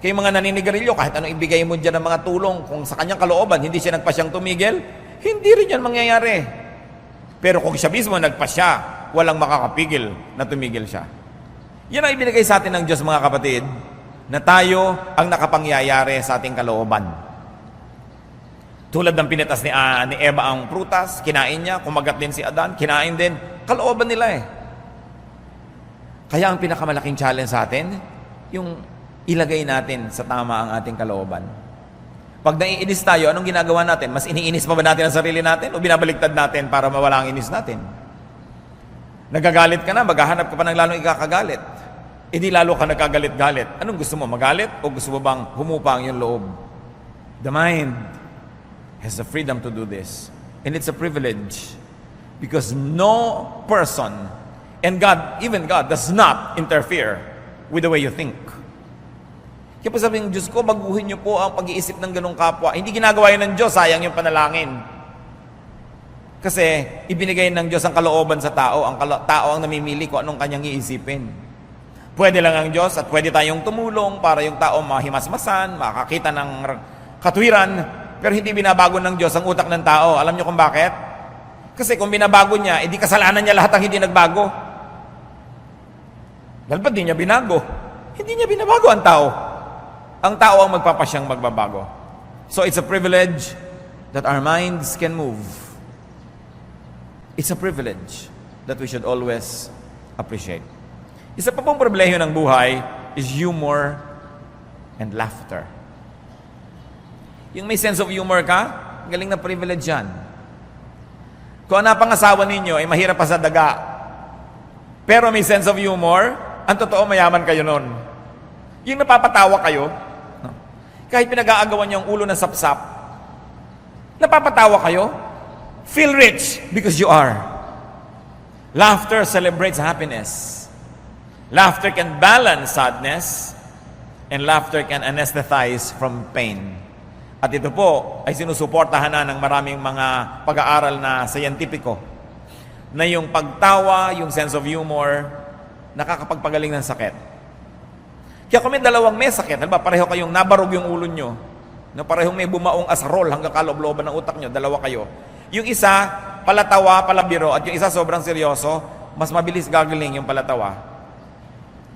Kaya mga naninigarilyo, kahit ano ibigay mo dyan ng mga tulong, kung sa kanyang kalooban, hindi siya nagpasyang tumigil, hindi rin yan mangyayari. Pero kung siya mismo nagpasya, walang makakapigil na tumigil siya. Yan ang ibinigay sa atin ng Diyos, mga kapatid, na tayo ang nakapangyayari sa ating kalooban. Tulad ng pinitas ni Eva ang prutas, kinain niya, kumagat din si Adan, kinain din, kalooban nila eh. Kaya ang pinakamalaking challenge sa atin, yung ilagay natin sa tama ang ating kalooban. Pag naiinis tayo, anong ginagawa natin? Mas iniinis pa ba natin ang sarili natin o binabaliktad natin para mawala ang inis natin? Nagagalit ka na, maghahanap ka pa ng lalong ikakagalit. Hindi lalo ka nagkagalit-galit. Anong gusto mo, magalit o gusto mo bang humupang yung loob? The mind has the freedom to do this. And it's a privilege because no person, and God, even God, does not interfere with the way you think. Kaya po sabi ng Diyos ko, baguhin niyo po ang pag-iisip ng ganong kapwa. Hindi ginagawa yun ng Diyos, sayang yung panalangin. Kasi ibinigay ng Diyos ang kalooban sa tao. Ang tao ang namimili kung anong kanyang iisipin. Pwede lang ang Diyos at pwede tayong tumulong para yung tao mahimasmasan, makakita ng katwiran, pero hindi binabago ng Diyos ang utak ng tao. Alam niyo kung bakit? Kasi kung binabago niya, edi kasalanan niya lahat ang hindi nagbago. Dahil ba't di niya binago? Hindi niya binabago ang tao. Ang tao ang magpapasyang magbabago. So it's a privilege that our minds can move. It's a privilege that we should always appreciate. Isa pa pong problema ng buhay is humor and laughter. Yung may sense of humor ka, galing na privilege yan. Kung ang napangasawa ninyo ay mahirap pa sa daga, pero may sense of humor, ang totoo mayaman kayo nun. Yung napapatawa kayo, kahit pinag-aagawan niyo ang ulo ng sapsap, napapatawa kayo, feel rich because you are. Laughter celebrates happiness. Laughter can balance sadness, and laughter can anesthetize from pain. At ito po ay sinusuportahan na ng maraming mga pag-aaral na scientifico na yung pagtawa, yung sense of humor, nakakapagpagaling ng sakit. Kaya kung may dalawang may sakit, halimbawa pareho kayong nabarog yung ulo nyo, na parehong may bumaong asarol hanggang kaloob-looban ng utak nyo, dalawa kayo. Yung isa, palatawa, palabiro, at yung isa sobrang seryoso, mas mabilis gagaling yung palatawa.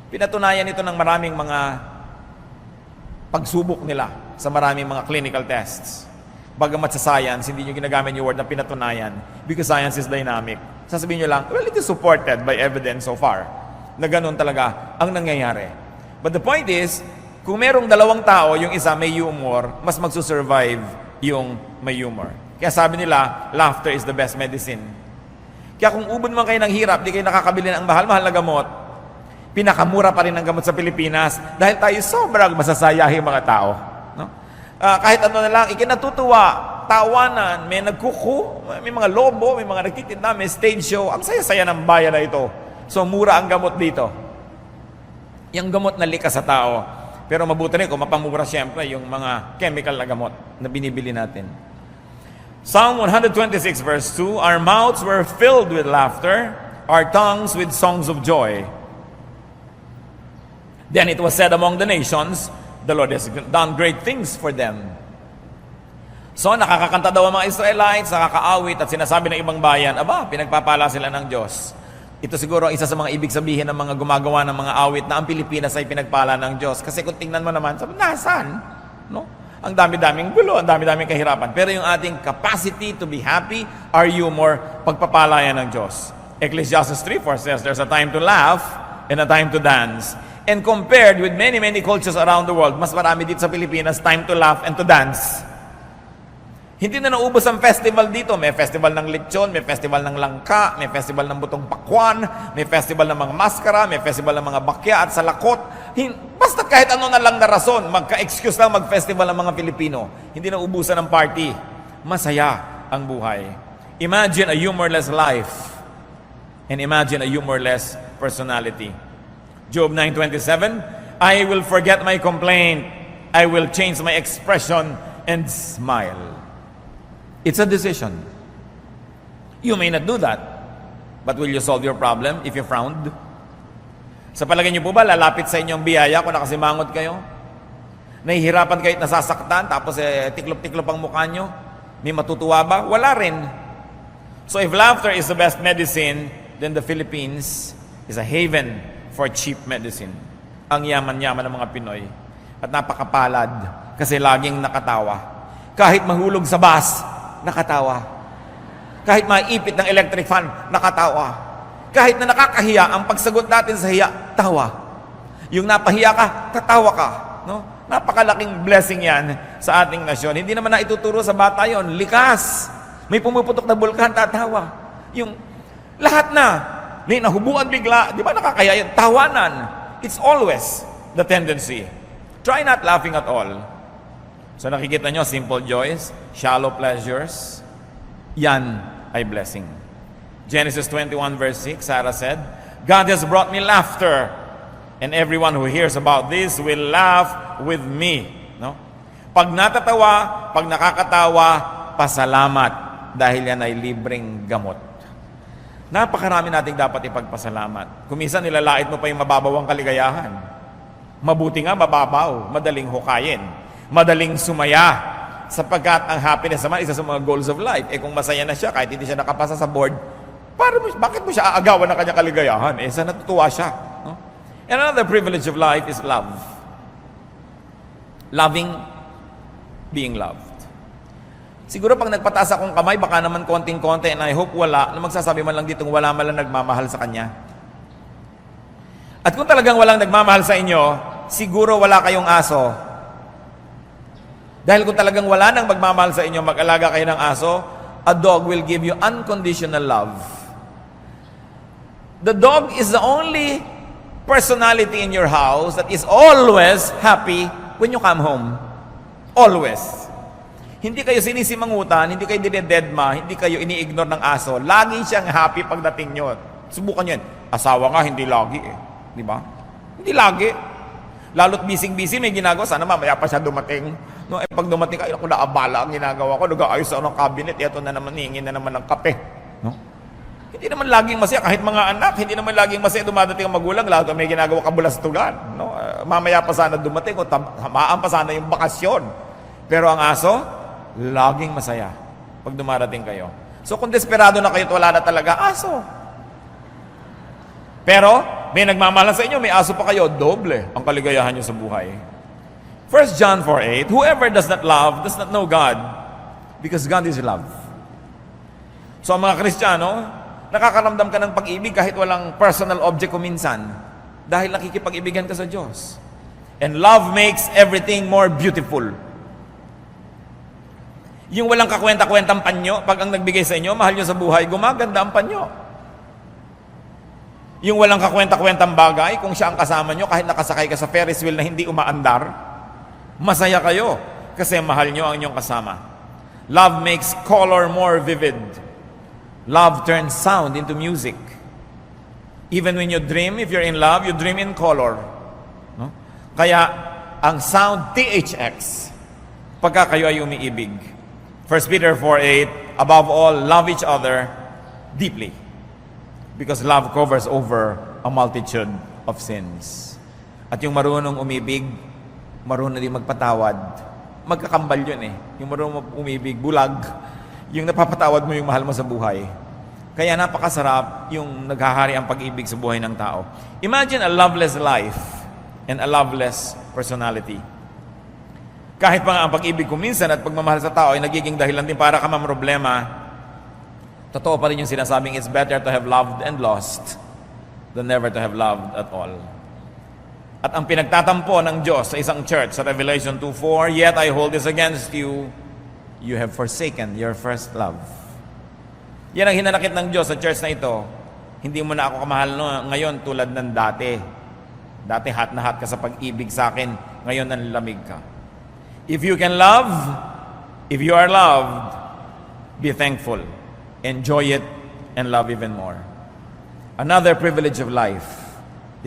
Pinatunayan ito ng maraming mga pagsubok nila sa maraming mga clinical tests. Bagamat sa science, hindi nyo ginagamit yung word na pinatunayan because science is dynamic. Sasabihin nyo lang, well, it is supported by evidence so far na ganun talaga ang nangyayari. But the point is, kung merong dalawang tao, yung isa may humor, mas magsusurvive yung may humor. Kaya sabi nila, laughter is the best medicine. Kaya kung ubod man kayo ng hirap, di kayo nakakabili ng mahal-mahal na gamot, pinakamura pa rin ang gamot sa Pilipinas dahil tayo sobrang masasayahin mga tao. No? Kahit ano na lang, ikinatutuwa, tawanan, may nagkuku, may mga lobo, may mga nagtitinda, may stage show. Ang saya-saya ng bayan na ito. So, mura ang gamot dito. Yung gamot na likas sa tao. Pero mabuti rin kung mapamura siyempre yung mga chemical na gamot na binibili natin. Psalm 126 verse 2, our mouths were filled with laughter, our tongues with songs of joy. Then it was said among the nations, the Lord has done great things for them. So nakakakanta daw ang mga Israelites, nakakaawit at sinasabi ng ibang bayan, aba, pinagpapala sila ng Diyos. Ito siguro isa sa mga ibig sabihin ng mga gumagawa ng mga awit na ang Pilipinas ay pinagpala ng Diyos. Kasi kung tingnan mo naman, sabi, nasaan? No? Ang dami-daming gulo, ang dami-daming kahirapan. Pero yung ating capacity to be happy, our humor, pagpapala yan ng Diyos. Ecclesiastes 3:4 says, there's a time to laugh and a time to dance. And compared with many, many cultures around the world, mas marami dito sa Pilipinas, time to laugh and to dance. Hindi na naubos ang festival dito. May festival ng lechon, may festival ng langka, may festival ng butong pakwan, may festival ng mga maskara, may festival ng mga bakya at salakot. Basta kahit ano na lang na rason, magka-excuse lang mag-festival ng mga Pilipino. Hindi na ubusan ng party. Masaya ang buhay. Imagine a humorless life and imagine a humorless personality. Job 9:27, I will forget my complaint. I will change my expression and smile. It's a decision. You may not do that, but will you solve your problem if you frowned? Sa palagay niyo po ba, lalapit sa inyong biyaya kung nakasimangot kayo? Nahihirapan kayo at nasasaktan, tapos tiklop-tiklop ang mukha nyo? May matutuwa ba? Wala rin. So if laughter is the best medicine, then the Philippines is a haven for cheap medicine. Ang yaman-yaman ng mga Pinoy. At napakapalad kasi laging nakatawa. Kahit mahulog sa bus, nakatawa. Kahit maipit ng electric fan, nakatawa. Kahit na nakakahiya ang pagsagot natin sa hiya, tawa. Yung napahiya ka, tatawa ka. No? Napakalaking blessing yan sa ating nasyon. Hindi naman na ituturo sa bata yon. Likas. May pumuputok na bulkan, tatawa. Yung lahat na, may nahubuan bigla, di ba nakakaya yun? Tawanan. It's always the tendency. Try not laughing at all. So nakikita nyo, simple joys, shallow pleasures, yan ay blessing. Genesis 21 verse 6, Sarah said, God has brought me laughter, and everyone who hears about this will laugh with me. No? Pag natatawa, pag nakakatawa, pasalamat, dahil yan ay libreng gamot. Napakarami nating dapat ipagpasalamat. Kuminsan nilalait mo pa yung mababawang kaligayahan. Mabuti nga mababaw, madaling hukayin. Madaling sumaya sapagkat ang happiness naman isa sa mga goals of life. Kung masaya na siya, kahit hindi siya nakapasa sa board, bakit mo siya aagawan ng kanyang kaligayahan? Sa natutuwa siya. No? And another privilege of life is love. Loving, being loved. Siguro pag nagpataas akong kamay, baka naman konting-konti, and I hope wala, na magsasabi man lang ditong wala man lang nagmamahal sa kanya. At kung talagang walang nagmamahal sa inyo, siguro wala kayong aso. Dahil kung talagang wala nang magmamahal sa inyo, mag-alaga kayo ng aso, a dog will give you unconditional love. The dog is the only personality in your house that is always happy when you come home. Always. Hindi kayo sinisimangutan, hindi kayo dinededma, hindi kayo ini-ignore ng aso. Lagi siyang happy pagdating nyo. Subukan nyo yan. Asawa nga, hindi lagi eh. Di ba? Hindi lagi. Lalo't busy-busy, may ginagawa. Sana mamaya pa siya dumating. No, pag dumating ka, ako naabala ang ginagawa ko. Nag-aayos ako ng cabinet. Ito na naman, hingin na naman ng kape. No? Hindi naman laging masaya. Kahit mga anak, hindi naman laging masaya dumadating ang magulang. Lalo may ginagawa kabulastugan. No? Mamaya pa sana dumating o tamaan pa sana yung bakasyon. Pero ang aso, laging masaya pag dumarating kayo. So kung desperado na kayo at wala na talaga, aso. Pero, may nagmamahal sa inyo, may aso pa kayo, doble ang kaligayahan nyo sa buhay. 1 John 4:8, whoever does not love does not know God, because God is love. So ang mga Kristiyano, nakakaramdam ka ng pag-ibig kahit walang personal object kuminsan, dahil nakikipag-ibigan ka sa Diyos. And love makes everything more beautiful. Yung walang kakwenta-kwentang panyo, pag ang nagbigay sa inyo, mahal nyo sa buhay, gumaganda ang panyo. Yung walang kakwenta-kwentang bagay, kung siya ang kasama nyo, kahit nakasakay ka sa Ferris wheel na hindi umaandar, masaya kayo kasi mahal nyo ang inyong kasama. Love makes color more vivid. Love turns sound into music. Even when you dream, if you're in love, you dream in color. No? Kaya, ang sound THX pagka kayo ay umiibig. 1 Peter 4:8, above all, love each other deeply, because love covers over a multitude of sins. At yung marunong umibig, marunong din magpatawad. Magkakambal yun eh. Yung marunong umibig, bulag. Yung napapatawad mo yung mahal mo sa buhay. Kaya napakasarap yung naghahari ang pag-ibig sa buhay ng tao. Imagine a loveless life and a loveless personality. Kahit pa nga ang pag-ibig ko minsan at pagmamahal sa tao ay nagiging dahilan din para ka mamroblema, totoo pa rin yung sinasabing it's better to have loved and lost than never to have loved at all. At ang pinagtatampo ng Diyos sa isang church sa Revelation 2:4, yet I hold this against you, you have forsaken your first love. Yan ang hinanakit ng Diyos sa church na ito. Hindi mo na ako kamahal ngayon tulad ng dati. Dati hat na hat ka sa pag-ibig sa akin, ngayon nanlamig ka. If you can love, if you are loved, be thankful. Enjoy it and love even more. Another privilege of life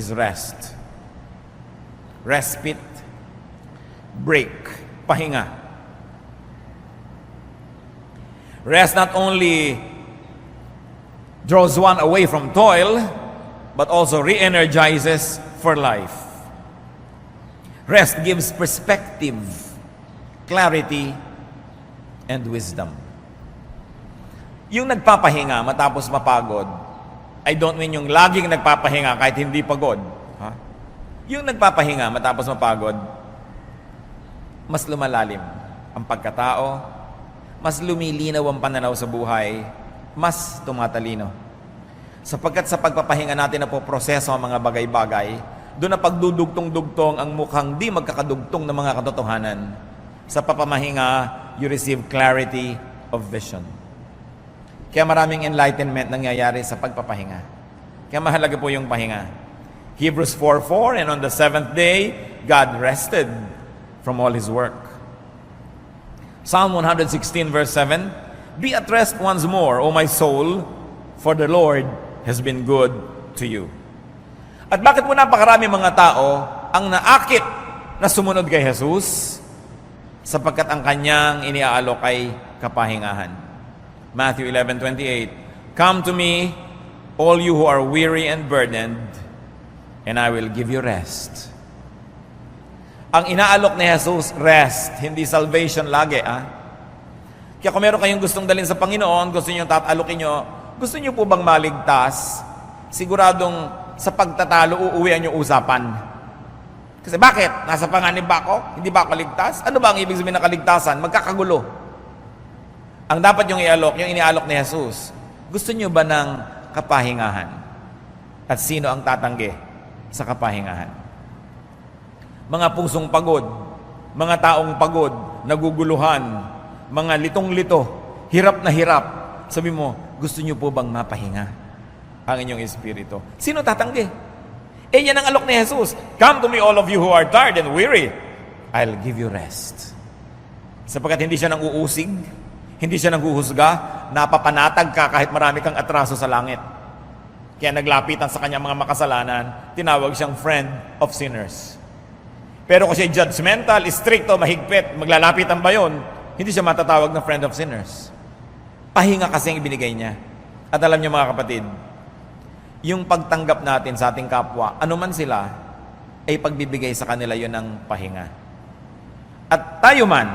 is rest. Respite, break, pahinga. Rest not only draws one away from toil, but also re-energizes for life. Rest gives perspective, clarity, and wisdom. Yung nagpapahinga matapos mapagod, I don't mean yung laging nagpapahinga kahit hindi pagod. Yung nagpapahinga matapos mapagod, mas lumalalim ang pagkatao, mas lumilinaw ang pananaw sa buhay, mas tumatalino. Sapagkat sa pagpapahinga natin na po proseso ang mga bagay-bagay, doon na pagdudugtong-dugtong ang mukhang di magkakadugtong ng mga katotohanan. Sa papamahinga, you receive clarity of vision. Kaya maraming enlightenment nangyayari sa pagpapahinga. Kaya mahalaga po yung pahinga. Hebrews 4:4, and on the seventh day, God rested from all His work. Psalm 116 verse 7, be at rest once more, O my soul, for the Lord has been good to you. At bakit po napakarami mga tao ang naakit na sumunod kay Jesus? Sapagkat ang kanyang iniaalok ay kapahingahan. Matthew 11:28, come to me, all you who are weary and burdened, and I will give you rest. Ang inaalok ni Jesus, rest, hindi salvation lagi. Kaya kung meron kayong gustong dalhin sa Panginoon, gusto nyo tatalokin nyo, gusto nyo po bang maligtas? Siguradong sa pagtatalo, uuwian yung usapan. Kasi bakit? Nasa panganib ba ako? Hindi ba ako ligtas? Ano ba ang ibig sabihin ng kaligtasan? Magkakagulo. Ang dapat yung inialok ni Jesus, gusto nyo ba ng kapahingahan? At sino ang tatanggi sa kapahingahan? Mga pusong pagod, mga taong pagod, naguguluhan, mga litong-lito, hirap na hirap. Sabi mo, gusto nyo po bang mapahinga ang inyong espiritu? Sino tatanggi? Yan ang alok ni Jesus. Come to me all of you who are tired and weary. I'll give you rest. Sapagkat hindi siya nang uusig, hindi siya nang huhusga, napapanatag ka kahit marami kang atraso sa langit. Kaya naglapitan sa kanyang mga makasalanan, tinawag siyang friend of sinners. Pero kung siya judgmental, stricto, mahigpit, maglalapitan ba yun? Hindi siya matatawag na friend of sinners. Pahinga kasi ang ibinigay niya. At alam niyo mga kapatid, yung pagtanggap natin sa ating kapwa, anuman sila, ay pagbibigay sa kanila yun ng pahinga. At tayo man,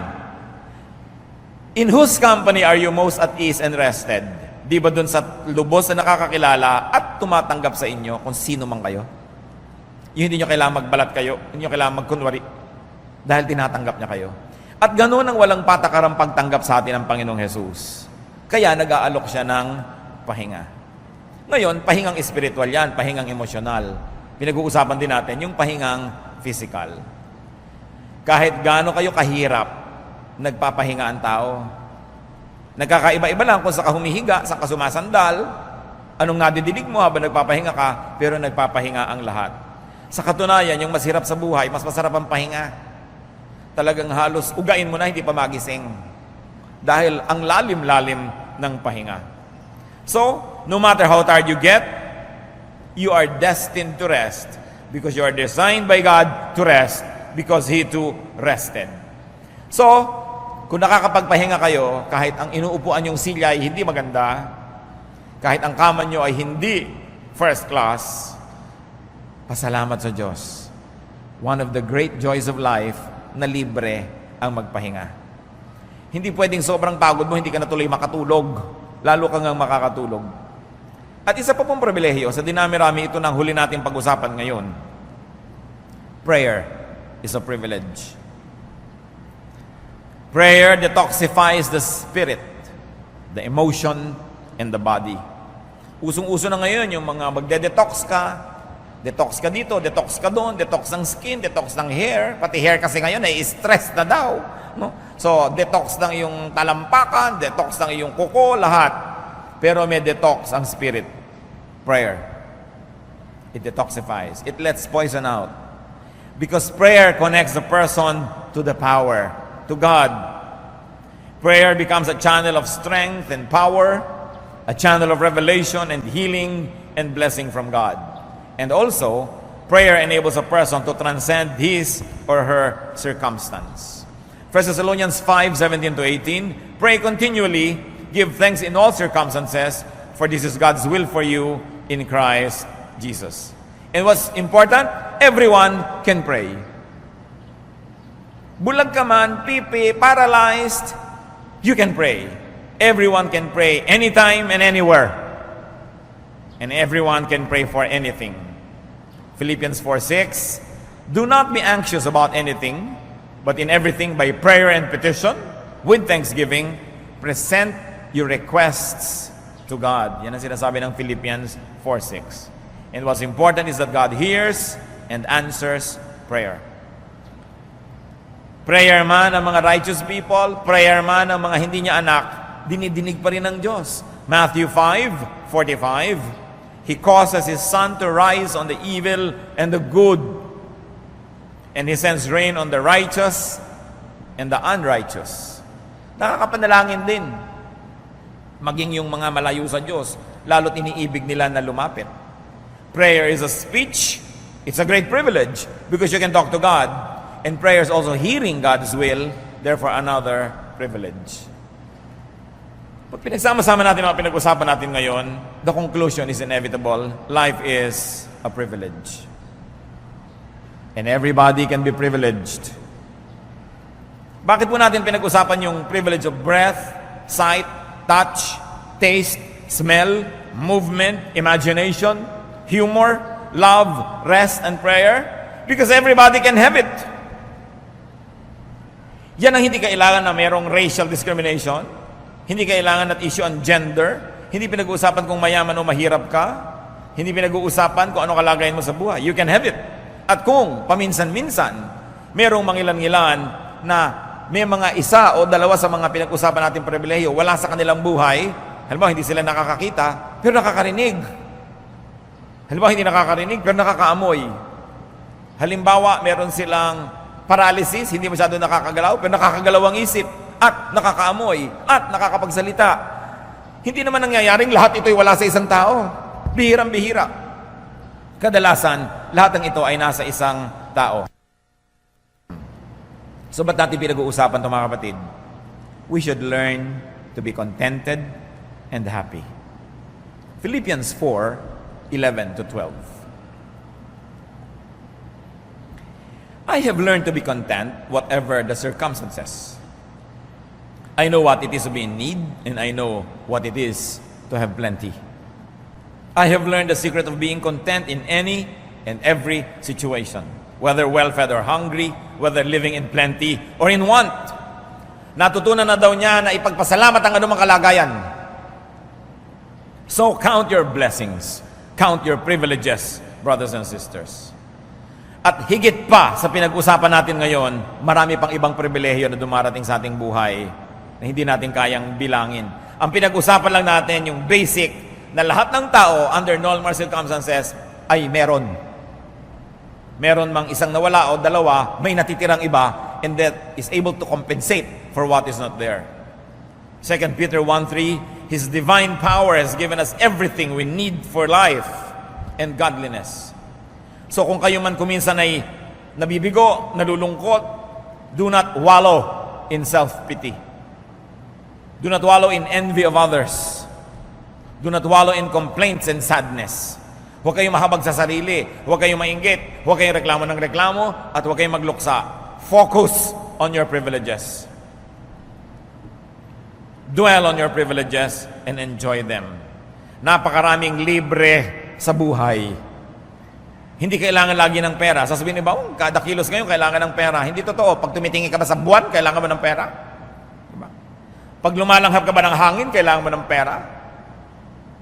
in whose company are you most at ease and rested? Di ba dun sa lubos na nakakakilala at tumatanggap sa inyo kung sino man kayo? Yung hindi nyo kailangan magbalat kayo, hindi nyo kailangan magkunwari, dahil tinatanggap niya kayo. At ganoon ang walang patakarang pagtanggap sa atin ng Panginoong Jesus. Kaya nag-aalok siya ng pahinga. Ngayon, pahingang espiritual yan, pahingang emosyonal. Pinag-uusapan din natin yung pahingang physical. Kahit gaano kayo kahirap, nagpapahinga ang tao. Nagkakaiba-iba lang kung sa humihiga, sa sumasandal, anong nadidinig mo habang nagpapahinga ka, pero nagpapahinga ang lahat. Sa katunayan, yung masirap sa buhay, mas masarap ang pahinga. Talagang halos ugain mo na, hindi pa magising. Dahil ang lalim-lalim ng pahinga. So, no matter how tired you get, you are destined to rest because you are designed by God to rest because he too rested. So, kung nakakapagpahinga kayo, kahit ang inuupuan yung silya ay hindi maganda, kahit ang kama nyo ay hindi first class, pasalamat sa Diyos. One of the great joys of life na libre ang magpahinga. Hindi pwedeng sobrang pagod mo, hindi ka na tuloy makatulog. Lalo kang makakatulog. At isa pa pong pribilehiyo, sa dinami-rami ito ng huli natin pag-usapan ngayon. Prayer is a privilege. Prayer detoxifies the spirit, the emotion, and the body. Usong-uso na ngayon yung mga magde-detox ka. Detox ka dito, detox ka doon, detox ng skin, detox ng hair. Pati hair kasi ngayon ay stress na daw. No? So, detox ng iyong talampakan, detox ng iyong kuko, lahat. Pero may detox ang spirit. Prayer. It detoxifies. It lets poison out. Because prayer connects the person to the power, to God. Prayer becomes a channel of strength and power, a channel of revelation and healing and blessing from God. And also, prayer enables a person to transcend his or her circumstance. 1 Thessalonians 5:17-18, pray continually, give thanks in all circumstances, for this is God's will for you in Christ Jesus. And what's important? Everyone can pray. Bulag ka man, pipi, paralyzed, you can pray. Everyone can pray anytime and anywhere. And everyone can pray for anything. Philippians 4:6, do not be anxious about anything, but in everything by prayer and petition, with thanksgiving, present your requests to God. Yan ang sinasabi ng Philippians 4:6. And what's important is that God hears and answers prayer. Prayer man ang mga righteous people, prayer man ang mga hindi niya anak, dinidinig pa rin ng Diyos. Matthew 5:45, He causes His sun to rise on the evil and the good, and He sends rain on the righteous and the unrighteous. Nakakapanalangin din. Maging yung mga malayo sa Diyos, lalo't iniibig nila na lumapit. Prayer is a speech. It's a great privilege because you can talk to God. And prayer is also hearing God's will, therefore another privilege. Pag pinagsama-sama natin ang pinag-usapan natin ngayon, the conclusion is inevitable. Life is a privilege. And everybody can be privileged. Bakit po natin pinag-usapan yung privilege of breath, sight, touch, taste, smell, movement, imagination, humor, love, rest, and prayer? Because everybody can have it. Yan ang hindi kailangan na mayroong racial discrimination. Hindi kailangan at issue ang gender. Hindi pinag-uusapan kung mayaman o mahirap ka. Hindi pinag-uusapan kung ano kalagayan mo sa buhay. You can have it. At kung paminsan-minsan, mayroong mangilan-ngilan na may mga isa o dalawa sa mga pinag-usapan natin pribilehiyo, wala sa kanilang buhay, halimbawa hindi sila nakakakita, pero nakakarinig. Halimbawa hindi nakakarinig, pero nakakaamoy. Halimbawa, meron silang paralysis, hindi masyado nakakagalaw, pero nakakagalaw ang isip, at nakakaamoy, at nakakapagsalita. Hindi naman nangyayaring lahat ito'y wala sa isang tao. Bihirang-bihira. Kadalasan, lahat ng ito ay nasa isang tao. So, ba't natin pinag-uusapan ito, mga kapatid? We should learn to be contented and happy. Philippians 4:11-12. I have learned to be content, whatever the circumstances. I know what it is to be in need, and I know what it is to have plenty. I have learned the secret of being content in any and every situation, whether well-fed or hungry, whether living in plenty or in want. Natutunan na daw niya na ipagpasalamat ang anumang kalagayan. So count your blessings, count your privileges, brothers and sisters. At higit pa sa pinag-usapan natin ngayon, marami pang ibang pribilehiyo na dumarating sa ating buhay na hindi natin kayang bilangin. Ang pinag-usapan lang natin yung basic na lahat ng tao under normal circumstances ay meron. Meron mang isang nawala o dalawa, may natitirang iba, and that is able to compensate for what is not there. 2 Peter 1:3, His divine power has given us everything we need for life and godliness. So kung kayo man kuminsan ay nabibigo, nalulungkot, do not wallow in self-pity. Do not wallow in envy of others. Do not wallow in complaints and sadness. Huwag kayong mahabag sa sarili. Huwag kayong mainggit. Huwag kayong reklamo ng reklamo. At huwag kayong magluksa. Focus on your privileges. Dwell on your privileges and enjoy them. Napakaraming libre sa buhay. Hindi kailangan lagi ng pera. Sasabihin niyo ba, kada kilos ngayon kailangan ng pera. Hindi totoo. Pag tumitingin ka ba sa buwan, kailangan mo ng pera? Diba? Pag lumalanghap ka ba ng hangin, kailangan mo ng pera?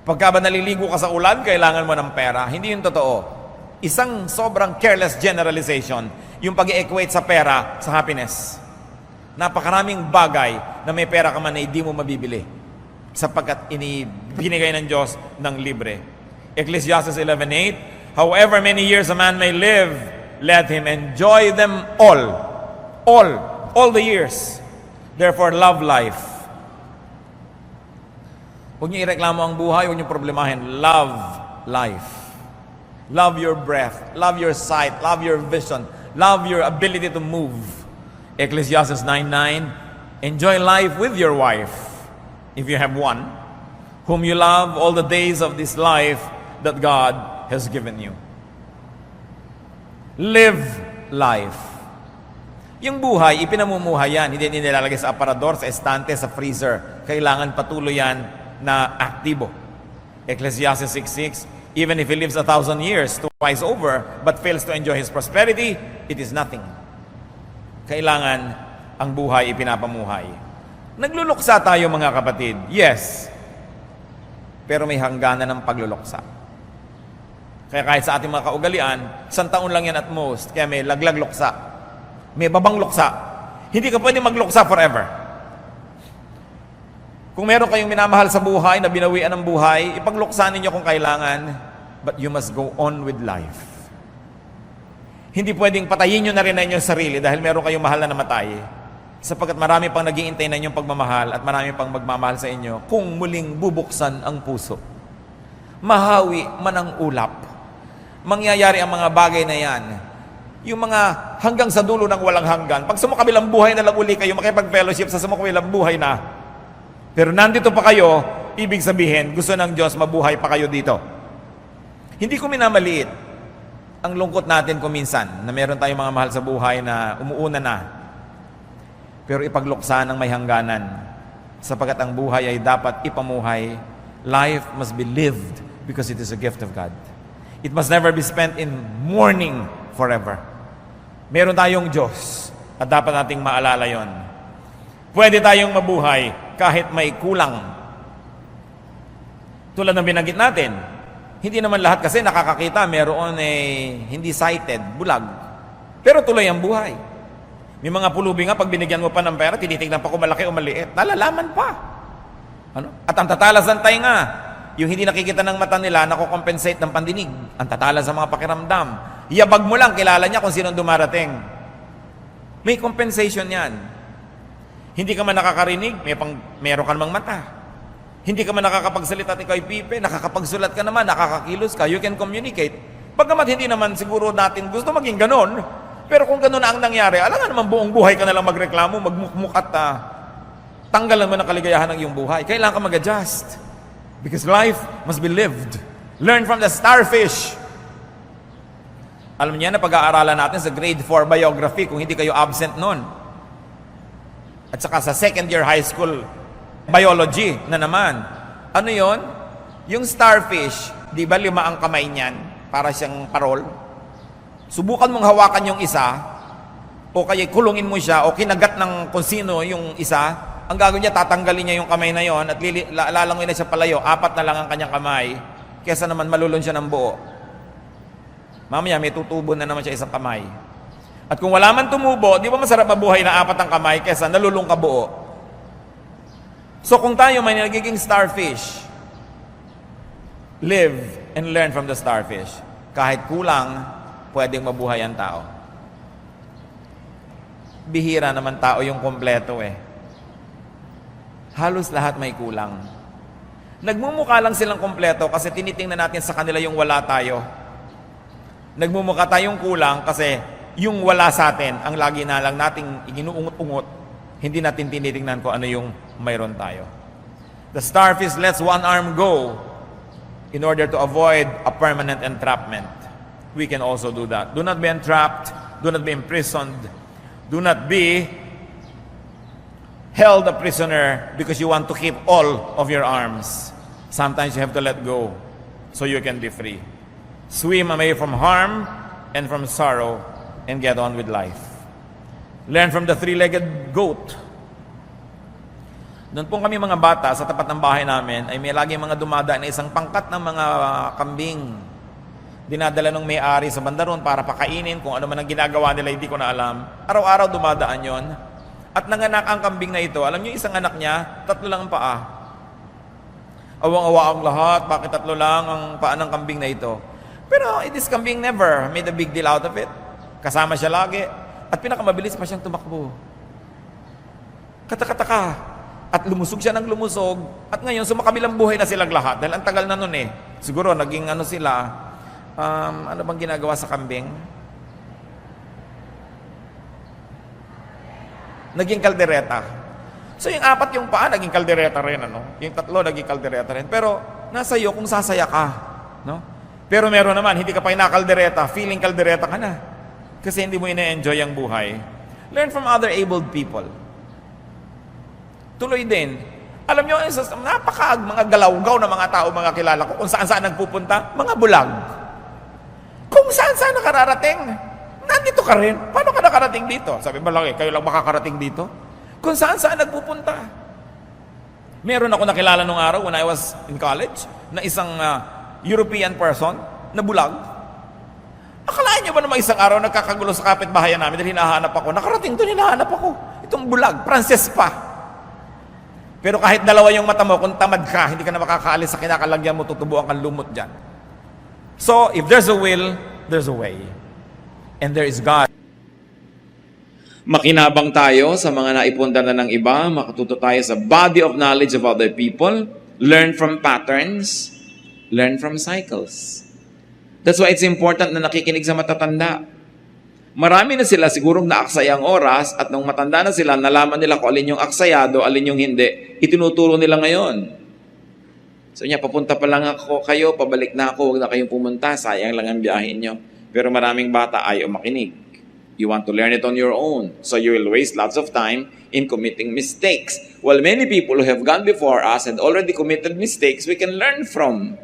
Pagka ba naliligo ka sa ulan, kailangan mo ng pera. Hindi yun totoo. Isang sobrang careless generalization, yung pag-equate sa pera sa happiness. Napakaraming bagay na may pera ka man na hindi mo mabibili sapagkat binigay ng Diyos ng libre. Ecclesiastes 11:8, however many years a man may live, let him enjoy them all. All the years. Therefore, love life. Huwag niyo ireklamo ang buhay, huwag niyo problemahin. Love life. Love your breath. Love your sight. Love your vision. Love your ability to move. Ecclesiastes 9:9, enjoy life with your wife, if you have one, whom you love all the days of this life that God has given you. Live life. Yung buhay, ipinamumuhay yan. Hindi nilalagay sa aparador, sa estante, sa freezer. Kailangan patuloy yan na aktibo. Ecclesiastes 6:6, even if he lives 1,000 years twice over, but fails to enjoy his prosperity, it is nothing. Kailangan ang buhay ipinapamuhay. Nagluluksa tayo mga kapatid, yes. Pero may hangganan ng pagluluksa. Kaya kahit sa ating mga kaugalian, 1 taon lang yan at most, kaya may laglag luksa. May babang luksa. Hindi ka pwede magluksa forever. Kung meron kayong minamahal sa buhay, na binawian ng buhay, ipagluksa ninyo kung kailangan, but you must go on with life. Hindi pwedeng patayin nyo na rin na inyong sarili dahil meron kayong mahal na namatay. Sapagkat marami pang nag-iintay na inyong pagmamahal at marami pang magmamahal sa inyo kung muling bubuksan ang puso. Mahawi man ang ulap. Mangyayari ang mga bagay na yan. Yung mga hanggang sa dulo ng walang hanggan. Pag sumukabilang buhay na lang uli kayo, makipag-fellowship sa sumukabilang buhay na. Pero nandito pa kayo, ibig sabihin, gusto ng Diyos mabuhay pa kayo dito. Hindi ko minamaliit ang lungkot natin kung minsan na meron tayong mga mahal sa buhay na umuuna na. Pero ipagluksa ng may hangganan. Sapagkat ang buhay ay dapat ipamuhay. Life must be lived because it is a gift of God. It must never be spent in mourning forever. Meron tayong Diyos at dapat nating maalala yon. Pwede tayong mabuhay kahit may kulang. Tulad ng binanggit natin, hindi naman lahat kasi nakakakita, meron hindi sighted, bulag. Pero tuloy ang buhay. May mga pulubi nga, pag binigyan mo pa ng pera, tinitignan pa kung malaki o maliit. Nalalaman pa. Ano? At ang tatalas ng tainga, yung hindi nakikita ng mata nila, nakocompensate ng pandinig. Ang tatalas sa mga pakiramdam. Iyabag mo lang, kilala niya kung sino dumarating. May compensation yan. Hindi ka man nakakarinig, meron ka namang mata. Hindi ka man nakakapagsalita at ikaw ay pipe, nakakapagsulat ka naman, nakakakilos ka, you can communicate. Bagamat hindi naman siguro natin gusto maging ganon, pero kung ganon na ang nangyari, alam nga naman buong buhay ka na lang magreklamo, magmukmuk at tanggalan mo ng kaligayahan ng iyong buhay. Kailangan ka mag-adjust. Because life must be lived. Learn from the starfish. Alam niya na pag-aaralan natin sa grade 4 biography, kung hindi kayo absent noon. At saka sa second year high school biology na naman. Ano yon? Yung starfish, di ba 5 ang kamay niyan? Para siyang parol. Subukan mong hawakan yung isa, o kaya kulungin mo siya, o kinagat ng kung sino yung isa. Ang gagawin niya, tatanggalin niya yung kamay na yon at lalangoy na siya palayo. 4 na lang ang kanyang kamay, kesa naman malulon siya ng buo. Mamaya, may tutubo na naman siya isang kamay. At kung wala man tumubo, di ba masarap mabuhay na 4 ang kamay, kesa nalulong ka buo? So kung tayo may nagiging starfish, live and learn from the starfish. Kahit kulang, pwedeng mabuhay ang tao. Bihira naman tao yung kompleto Halos lahat may kulang. Nagmumukha lang silang kompleto kasi tinitingnan natin sa kanila yung wala tayo. Nagmumukha tayong kulang kasi yung wala sa atin, ang lagi na lang nating iginuungot-ungot, hindi natin tinitingnan kung ano yung mayroon tayo. The starfish lets one arm go in order to avoid a permanent entrapment. We can also do that. Do not be entrapped. Do not be imprisoned. Do not be held a prisoner because you want to keep all of your arms. Sometimes you have to let go so you can be free. Swim away from harm and from sorrow and get on with life. Learn from the three-legged goat. Noon pong kami mga bata, sa tapat ng bahay namin, ay may lagi mga dumadaan na isang pangkat ng mga kambing. Dinadala ng may-ari sa bandaron para pakainin, kung ano man ang ginagawa nila, hindi ko na alam. Araw-araw dumadaan yon. At nanganak ang kambing na ito. Alam niyo, isang anak niya, 3 lang ang paa. Awang-awa ang lahat, bakit 3 lang ang paa ng kambing na ito? Pero this kambing never made a big deal out of it. Kasama siya lagi. At pinakamabilis pa siyang tumakbo. Katakataka. At lumusog siya ng lumusog. At ngayon, sumakabilang buhay na silang lahat. Dahil ang tagal na nun eh. Siguro, naging ano sila, ano bang ginagawa sa kambing? Naging kaldereta. So yung 4 yung paa, naging kaldereta rin. Ano? Yung 3, naging kaldereta rin. Pero nasa iyo kung sasaya ka. No? Pero meron naman, hindi ka pa inakaldereta, feeling kaldereta ka na. Kasi hindi mo ina-enjoy ang buhay. Learn from other abled people. Tuloy din. Alam nyo, mga galawgaw na mga tao, mga kilala ko, kung saan-saan nagpupunta, mga bulag. Kung saan-saan nakararating, nandito ka rin. Paano ka nakarating dito? Sabi ba lang, kayo lang makakarating dito? Kung saan-saan nagpupunta. Meron ako nakilala nung araw when I was in college, na isang European person na bulag. Akalain niyo ba naman isang araw nagkakagulo sa kapitbahayan namin dahil hinahanap ako? Nakarating doon, hinahanap ako. Itong bulag, Frances pa. Pero kahit 2 yung mata mo, kung tamad ka, hindi ka na makakaalis sa kinakalagyan mo, tutubuan kang lumot dyan. So, if there's a will, there's a way. And there is God. Makinabang tayo sa mga naipunda na ng iba, makatuto tayo sa body of knowledge of other people, learn from patterns, learn from cycles. That's why it's important na nakikinig sa matatanda. Marami na sila sigurong naaksaya ang oras at nung matanda na sila, nalaman nila kung alin yung aksayado, alin yung hindi, itinuturo nila ngayon. So niya, papunta pa lang ako kayo, pabalik na ako, huwag na kayong pumunta, sayang lang ang biyahin nyo. Pero maraming bata ayaw makinig. You want to learn it on your own. So you will waste lots of time in committing mistakes. While many people who have gone before us and already committed mistakes, we can learn from.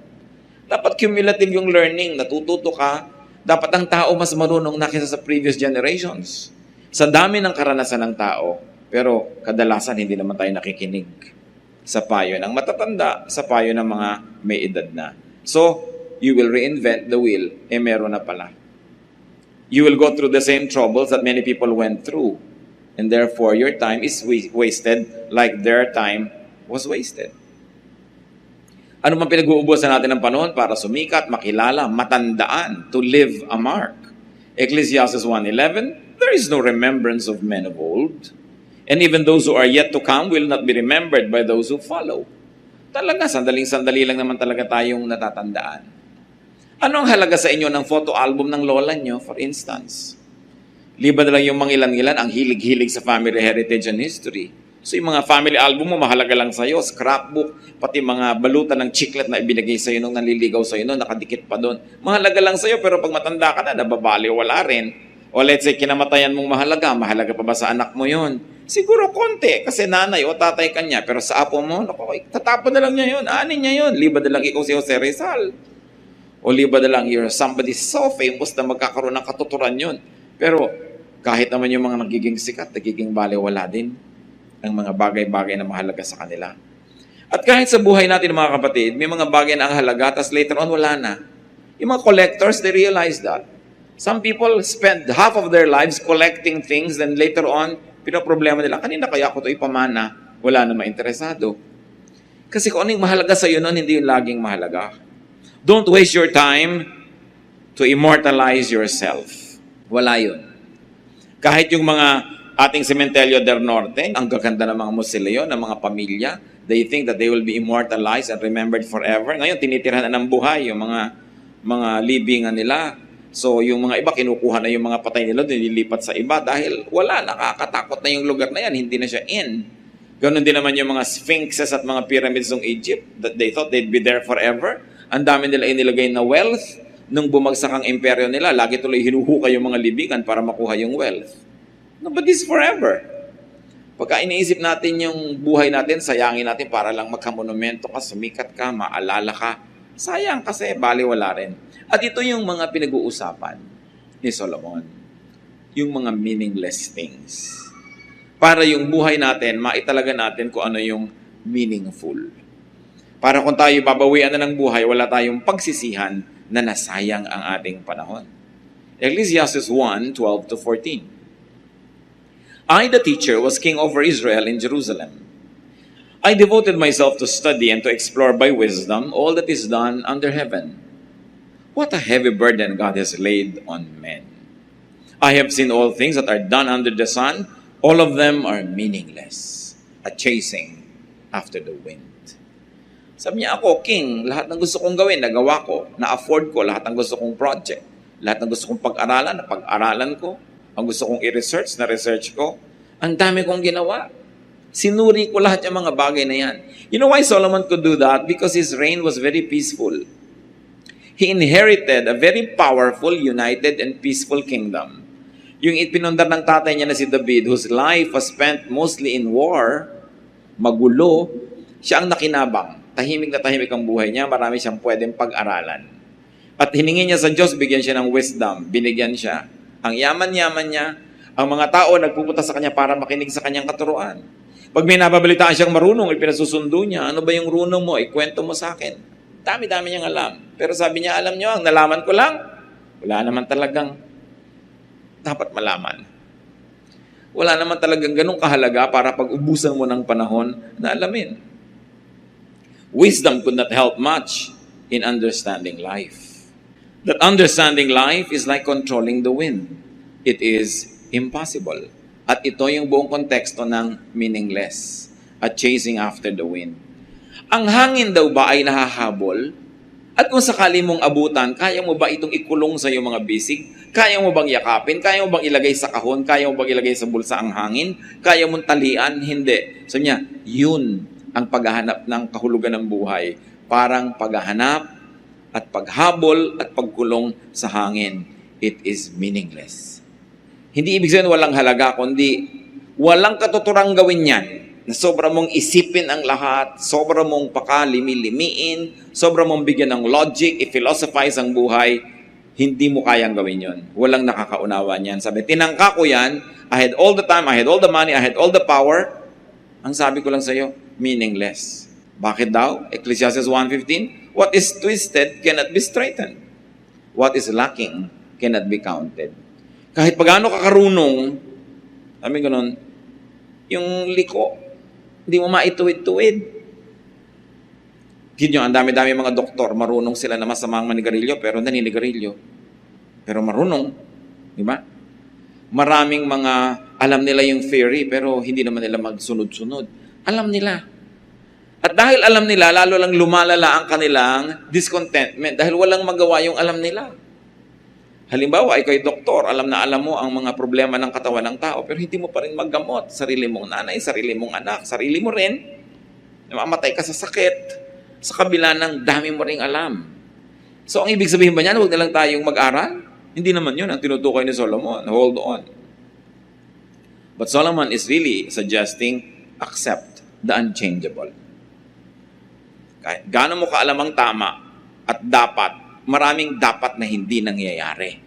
Dapat cumulative yung learning, natututo ka. Dapat ang tao mas marunong na kaysa sa previous generations. Sa dami ng karanasan ng tao, pero kadalasan hindi naman tayo nakikinig sa payo ng matatanda, sa payo ng mga may edad na. So, you will reinvent the wheel. Meron na pala. You will go through the same troubles that many people went through. And therefore, your time is wasted like their time was wasted. Ano man pinag-uubusan natin ng panahon para sumikat, makilala, matandaan, to leave a mark. Ecclesiastes 1:11, there is no remembrance of men of old. And even those who are yet to come will not be remembered by those who follow. Talaga, sandaling-sandali lang naman talaga tayong natatandaan. Ano ang halaga sa inyo ng photo album ng lola nyo, for instance? Liba na lang yung mga ilan-ilan ang hilig-hilig sa family heritage and history. So yung mga family album mo, mahalaga lang sa'yo, scrapbook, pati mga balutan ng chiclet na ibinigay sa'yo nung nanliligaw sa'yo nung nakadikit pa doon. Mahalaga lang sa'yo, pero pag matanda ka na, nababali, wala rin. O let's say, kinamatayan mong mahalaga pa ba sa anak mo yun? Siguro konti, kasi nanay o tatay ka niya, pero sa apo mo, naku, tatapon na lang niya yun, anin niya yun. Liba na lang ikaw si Jose Rizal. O liba na lang you're somebody so famous na magkakaroon ng katuturan yun. Pero kahit naman yung mga nagiging sikat, nagiging baliwala din ang mga bagay-bagay na mahalaga sa kanila. At kahit sa buhay natin mga kapatid, may mga bagay na ang halaga, tas later on wala na. Yung mga collectors, they realize that. Some people spend half of their lives collecting things, then later on, pinoproblema nila, kanina kaya ako ito ipamana, wala na mainteresado. Kasi kung anong mahalaga sa iyo noon, hindi yung laging mahalaga. Don't waste your time to immortalize yourself. Wala yun. Kahit yung mga ating Cementerio del Norte, ang gaganda ng mga musilyo, ng mga pamilya, they think that they will be immortalized and remembered forever. Ngayon, tinitirhan na ng buhay yung mga libingan nila. So, yung mga iba, kinukuha na yung mga patay nila, nililipat sa iba dahil wala, nakakatakot na yung lugar na yan, hindi na siya in. Ganon din naman yung mga sphinxes at mga pyramids ng Egypt, that they thought they'd be there forever. Ang dami nila inilagay na wealth. Nung bumagsak ang imperyo nila, lagi tuloy hinuhukay yung mga libigan para makuha yung wealth. No, but this is forever. Pagka iniisip natin yung buhay natin, sayangin natin para lang magkamonumento ka, sumikat ka, maalala ka. Sayang kasi baliwala rin. At ito yung mga pinag-uusapan ni Solomon. Yung mga meaningless things. Para yung buhay natin, maitalaga natin kung ano yung meaningful. Para kung tayo babawian na ng buhay, wala tayong pagsisihan na nasayang ang ating panahon. Ecclesiastes 1:12-14. I, the teacher, was king over Israel in Jerusalem. I devoted myself to study and to explore by wisdom all that is done under heaven. What a heavy burden God has laid on men. I have seen all things that are done under the sun. All of them are meaningless, a chasing after the wind. Sabi niya, ako, king, lahat ng gusto kong gawin, nagawa ko, na-afford ko, lahat ng gusto kong project, lahat ng gusto kong pag-aralan, napag-aralan ko, ang gusto kong i-research, na-research ko, ang dami kong ginawa. Sinuri ko lahat yung mga bagay na yan. You know why Solomon could do that? Because his reign was very peaceful. He inherited a very powerful, united, and peaceful kingdom. Yung ipinundar ng tatay niya na si David, whose life was spent mostly in war, magulo, siya ang nakinabang. Tahimik na tahimik ang buhay niya, marami siyang pwedeng pag-aralan. At hiningi niya sa Diyos, bigyan siya ng wisdom, binigyan siya. Ang yaman-yaman niya, ang mga tao nagpupunta sa kanya para makinig sa kanyang katuruan. Pag may nababalitaan siyang marunong, ipinasusundo niya, ano ba yung runong mo? Ikwento mo sa akin. Dami-dami niyang alam. Pero sabi niya, alam niyo, ang nalaman ko lang, wala naman talagang dapat malaman. Wala naman talagang ganung kahalaga para pag-ubusan mo ng panahon na alamin. Wisdom could not help much in understanding life. That understanding life is like controlling the wind. It is impossible. At ito yung buong konteksto ng meaningless at chasing after the wind. Ang hangin daw ba ay nahahabol? At kung sakali mong abutan, kaya mo ba itong ikulong sa iyong mga bisig? Kaya mo bang yakapin? Kaya mo bang ilagay sa kahon? Kaya mo bang ilagay sa bulsa ang hangin? Kaya mong talian? Hindi. Sabi niya, yun ang paghahanap ng kahulugan ng buhay. Parang paghahanap at paghabol at pagkulong sa hangin. It is meaningless. Hindi ibig sabihin walang halaga, kundi walang katuturang gawin yan. Na sobra mong isipin ang lahat, sobra mong pakalimi-limiin, sobra mong bigyan ng logic, i-philosophize ang buhay, hindi mo kayang gawin yon. Walang nakakaunawa niyan. Sabi, tinangka ko yan, I had all the time, I had all the money, I had all the power. Ang sabi ko lang sa iyo, meaningless. Bakit daw? Ecclesiastes 1:15, what is twisted cannot be straightened. What is lacking cannot be counted. Kahit pagano kakarunong, sabi ganun, yung liko, hindi mo maituwid-tuwid. Ganyan, ang dami-dami mga doktor, marunong sila na masamang manigarilyo, pero naninigarilyo. Pero marunong, di ba? Maraming mga, alam nila yung theory, pero hindi naman nila magsunod-sunod. Alam nila. At dahil alam nila, lalo lang lumalala ang kanilang discontentment, dahil walang magawa yung alam nila. Halimbawa, ikaw'y doktor, alam na alam mo ang mga problema ng katawan ng tao, pero hindi mo pa rin maggamot. Sarili mong nanay, sarili mong anak, sarili mo rin. Namamatay ka sa sakit, sa kabila ng dami mo ring alam. So, ang ibig sabihin ba niyan, huwag na lang tayong mag-aral? Hindi naman yun ang tinutukoy ni Solomon. Hold on. But Solomon is really suggesting, accept the unchangeable. Kahit gaano mo kaalam ang tama at dapat, maraming dapat na hindi nangyayari.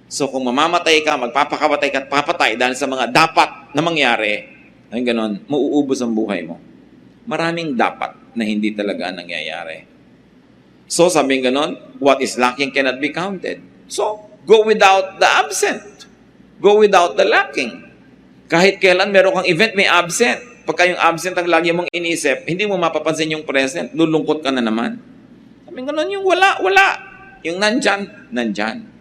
So kung mamamatay ka, magpapakamatay ka at papatay dahil sa mga dapat na mangyari, ay ganon, mauubos ang buhay mo. Maraming dapat na hindi talaga nangyayari. So sabi ganon, what is lacking cannot be counted. So go without the absent. Go without the lacking. Kahit kailan meron kang event, may absent. Pagka yung absent ang lagi mong inisip, hindi mo mapapansin yung present, lulungkot ka na naman. Sabi ganun, yung wala. Yung nandyan.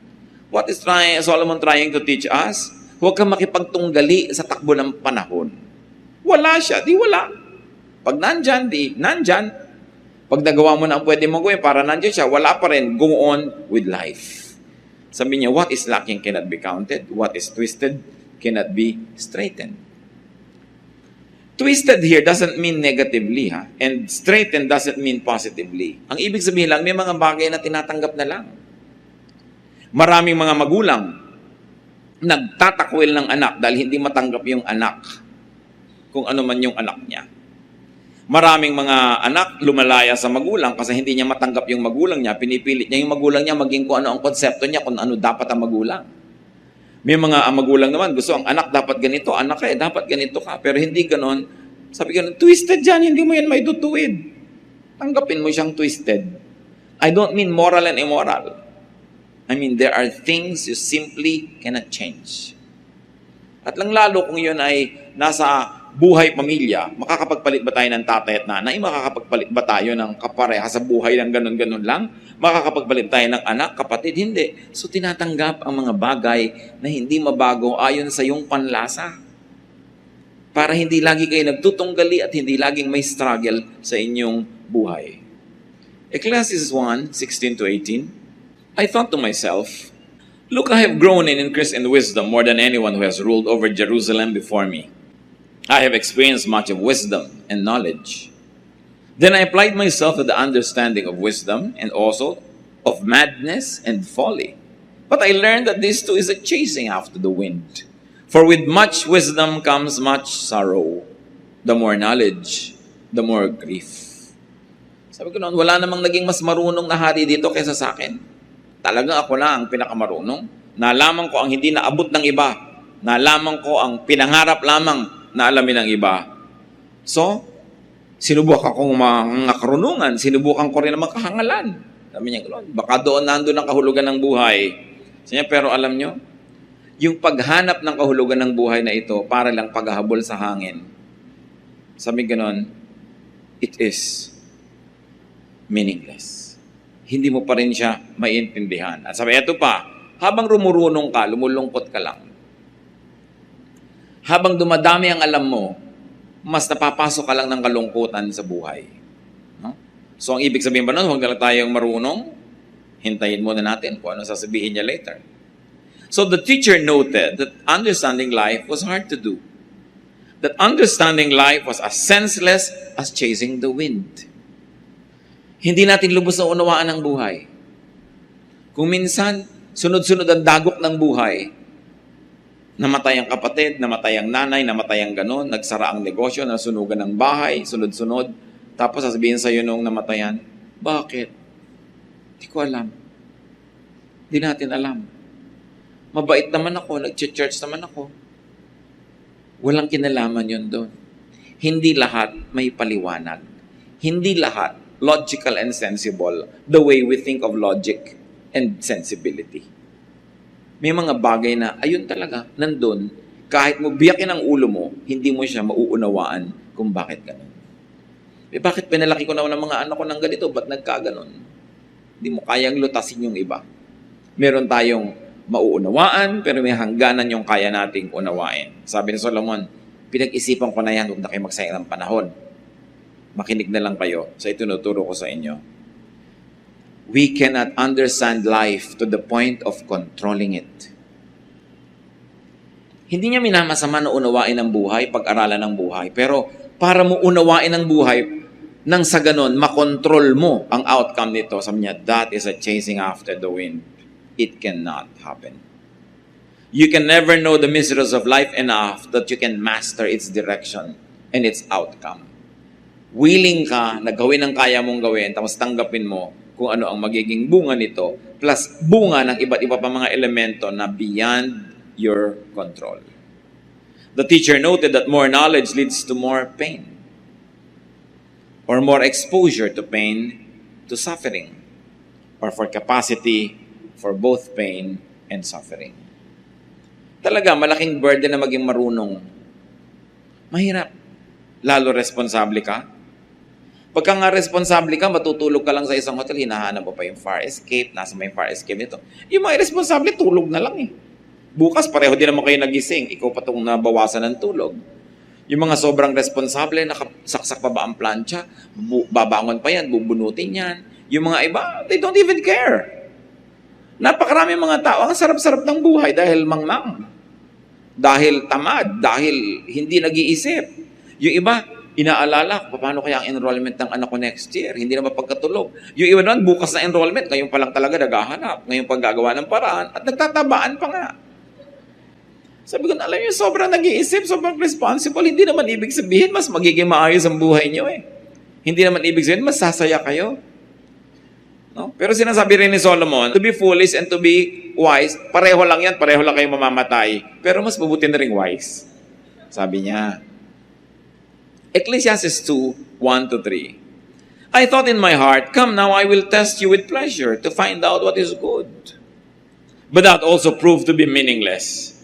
What is Solomon trying to teach us? Huwag kang makipagtunggali sa takbo ng panahon. Wala siya, di wala. Pag nandyan, di nandyan. Pag nagawa mo na ang pwede mong gawin para nandyan siya, wala pa rin. Go on with life. Sabi niya, what is lacking cannot be counted. What is twisted cannot be straightened. Twisted here doesn't mean negatively, ha? And straightened doesn't mean positively. Ang ibig sabihin lang, may mga bagay na tinatanggap na lang. Maraming mga magulang nagtatakwil ng anak dahil hindi matanggap yung anak kung ano man yung anak niya. Maraming mga anak lumalaya sa magulang kasi hindi niya matanggap yung magulang niya. Pinipilit niya yung magulang niya maging kung ano ang konsepto niya, kung ano dapat ang magulang. May mga magulang naman, gusto ang anak dapat ganito, anak dapat ganito ka. Pero hindi ganon. Sabi ganon, twisted yan, hindi mo yan maitutuwid. Tanggapin mo siyang twisted. I don't mean moral and immoral. I mean, there are things you simply cannot change. At lang lalo kung yun ay nasa buhay pamilya, makakapagpalit ba tayo ng tatay at nanay? Makakapagpalit ba tayo ng kapareha sa buhay ng ganun-ganun lang? Makakapagpalit tayo ng anak, kapatid? Hindi. So tinatanggap ang mga bagay na hindi mabago ayon sa iyong panlasa. Para hindi lagi kayo nagtutunggali at hindi laging may struggle sa inyong buhay. Ecclesiastes 1:16-18. I thought to myself, look, I have grown in increase in wisdom more than anyone who has ruled over Jerusalem before me. I have experienced much of wisdom and knowledge. Then I applied myself to the understanding of wisdom and also of madness and folly. But I learned that this too is a chasing after the wind. For with much wisdom comes much sorrow. The more knowledge, the more grief. Sabi ko noon, wala namang naging mas marunong na hari dito kaysa sa akin. Talagang ako na ang pinakamarunong. Nalaman ko ang hindi naabot ng iba. Nalaman ko ang pinangarap lamang na alamin ng iba. So, sinubukan akong mga karunungan. Sinubukan ko rin ang makahangalan. Sabi niya, baka doon nandun ang kahulugan ng buhay. Sabi niya, pero alam nyo, yung paghanap ng kahulugan ng buhay na ito, para lang paghahabol sa hangin. Sabi ganon, it is meaningless. Hindi mo pa rin siya maiintindihan. At sabi, eto pa, habang rumurunong ka, lumulungkot ka lang. Habang dumadami ang alam mo, mas napapasok ka lang ng kalungkutan sa buhay. No? So, ang ibig sabihin ba nun, huwag na lang tayong marunong, hintayin muna natin kung ano sasabihin niya later. So, the teacher noted that understanding life was hard to do. That understanding life was as senseless as chasing the wind. Hindi natin lubos na unawaan ang buhay. Kung minsan, sunod-sunod ang dagok ng buhay, namatay ang kapatid, namatay ang nanay, namatay ang ganon, nagsara ang negosyo, nasunugan ng bahay, sunod-sunod, tapos sasabihin sa'yo nung namatayan, bakit? Hindi ko alam. Hindi natin alam. Mabait naman ako, nag-church naman ako. Walang kinalaman yun doon. Hindi lahat may paliwanag. Hindi lahat logical and sensible the way we think of logic and sensibility. May mga bagay na, ayun talaga, nandun, kahit mo biyakin ang ulo mo, hindi mo siya mauunawaan kung bakit ganun. Bakit pinalaki ko na ng mga anak ko ng ganito, ba't nagkaganon? Hindi mo kayang lutasin yung iba. Meron tayong mauunawaan, pero may hangganan yung kaya nating unawain. Sabi ni Solomon, pinag-isipan ko na yan, huwag na kayo magsayang ng panahon. Makinig na lang kayo sa itinuturo ko sa inyo. We cannot understand life to the point of controlling it. Hindi niya minamasama na unawain ang buhay, pag-aralan ng buhay. Pero para mo unawain ang buhay, nang sa ganon, makontrol mo ang outcome nito. Sabi niya, that is a chasing after the wind. It cannot happen. You can never know the mysteries of life enough that you can master its direction and its outcome. Willing ka na gawin ang kaya mong gawin, tapos tanggapin mo kung ano ang magiging bunga nito, plus bunga ng iba't iba pa mga elemento na beyond your control. The teacher noted that more knowledge leads to more pain, or more exposure to pain, to suffering, or for capacity for both pain and suffering. Talaga, malaking burden na maging marunong. Mahirap. Lalo responsable ka. Pagka nga responsable ka, matutulog ka lang sa isang hotel, hinahanap mo pa yung fire escape, nasa may fire escape nito. Yung mga irresponsable, tulog na lang eh. Bukas, pareho din naman kayo nagising, ikaw pa itong nabawasan ng tulog. Yung mga sobrang responsable, nakasaksak pa ba ang plancha, babangon pa yan, bubunutin yan. Yung mga iba, they don't even care. Napakarami mga tao, ang sarap-sarap ng buhay dahil mangmang. Dahil tamad, dahil hindi nag-iisip. Yung iba, inaalala, paano kaya ang enrollment ng anak ko next year? Hindi na mapagkatulog. Yung iba naman, bukas na enrollment, ngayon pa lang talaga naghahanap, ngayon pa gagawa ng paraan, at nagtatabaan pa nga. Sabi ko, alam niyo, sobrang nag-iisip, sobrang responsible, hindi naman ibig sabihin, mas magiging maayos ang buhay niyo eh. Hindi naman ibig sabihin, mas sasaya kayo. No? Pero sinasabi rin ni Solomon, to be foolish and to be wise, pareho lang yan, pareho lang kayo mamamatay. Pero mas mabuti na rin wise. Sabi niya. Ecclesiastes 2, 1-3. I thought in my heart, come now, I will test you with pleasure to find out what is good. But that also proved to be meaningless.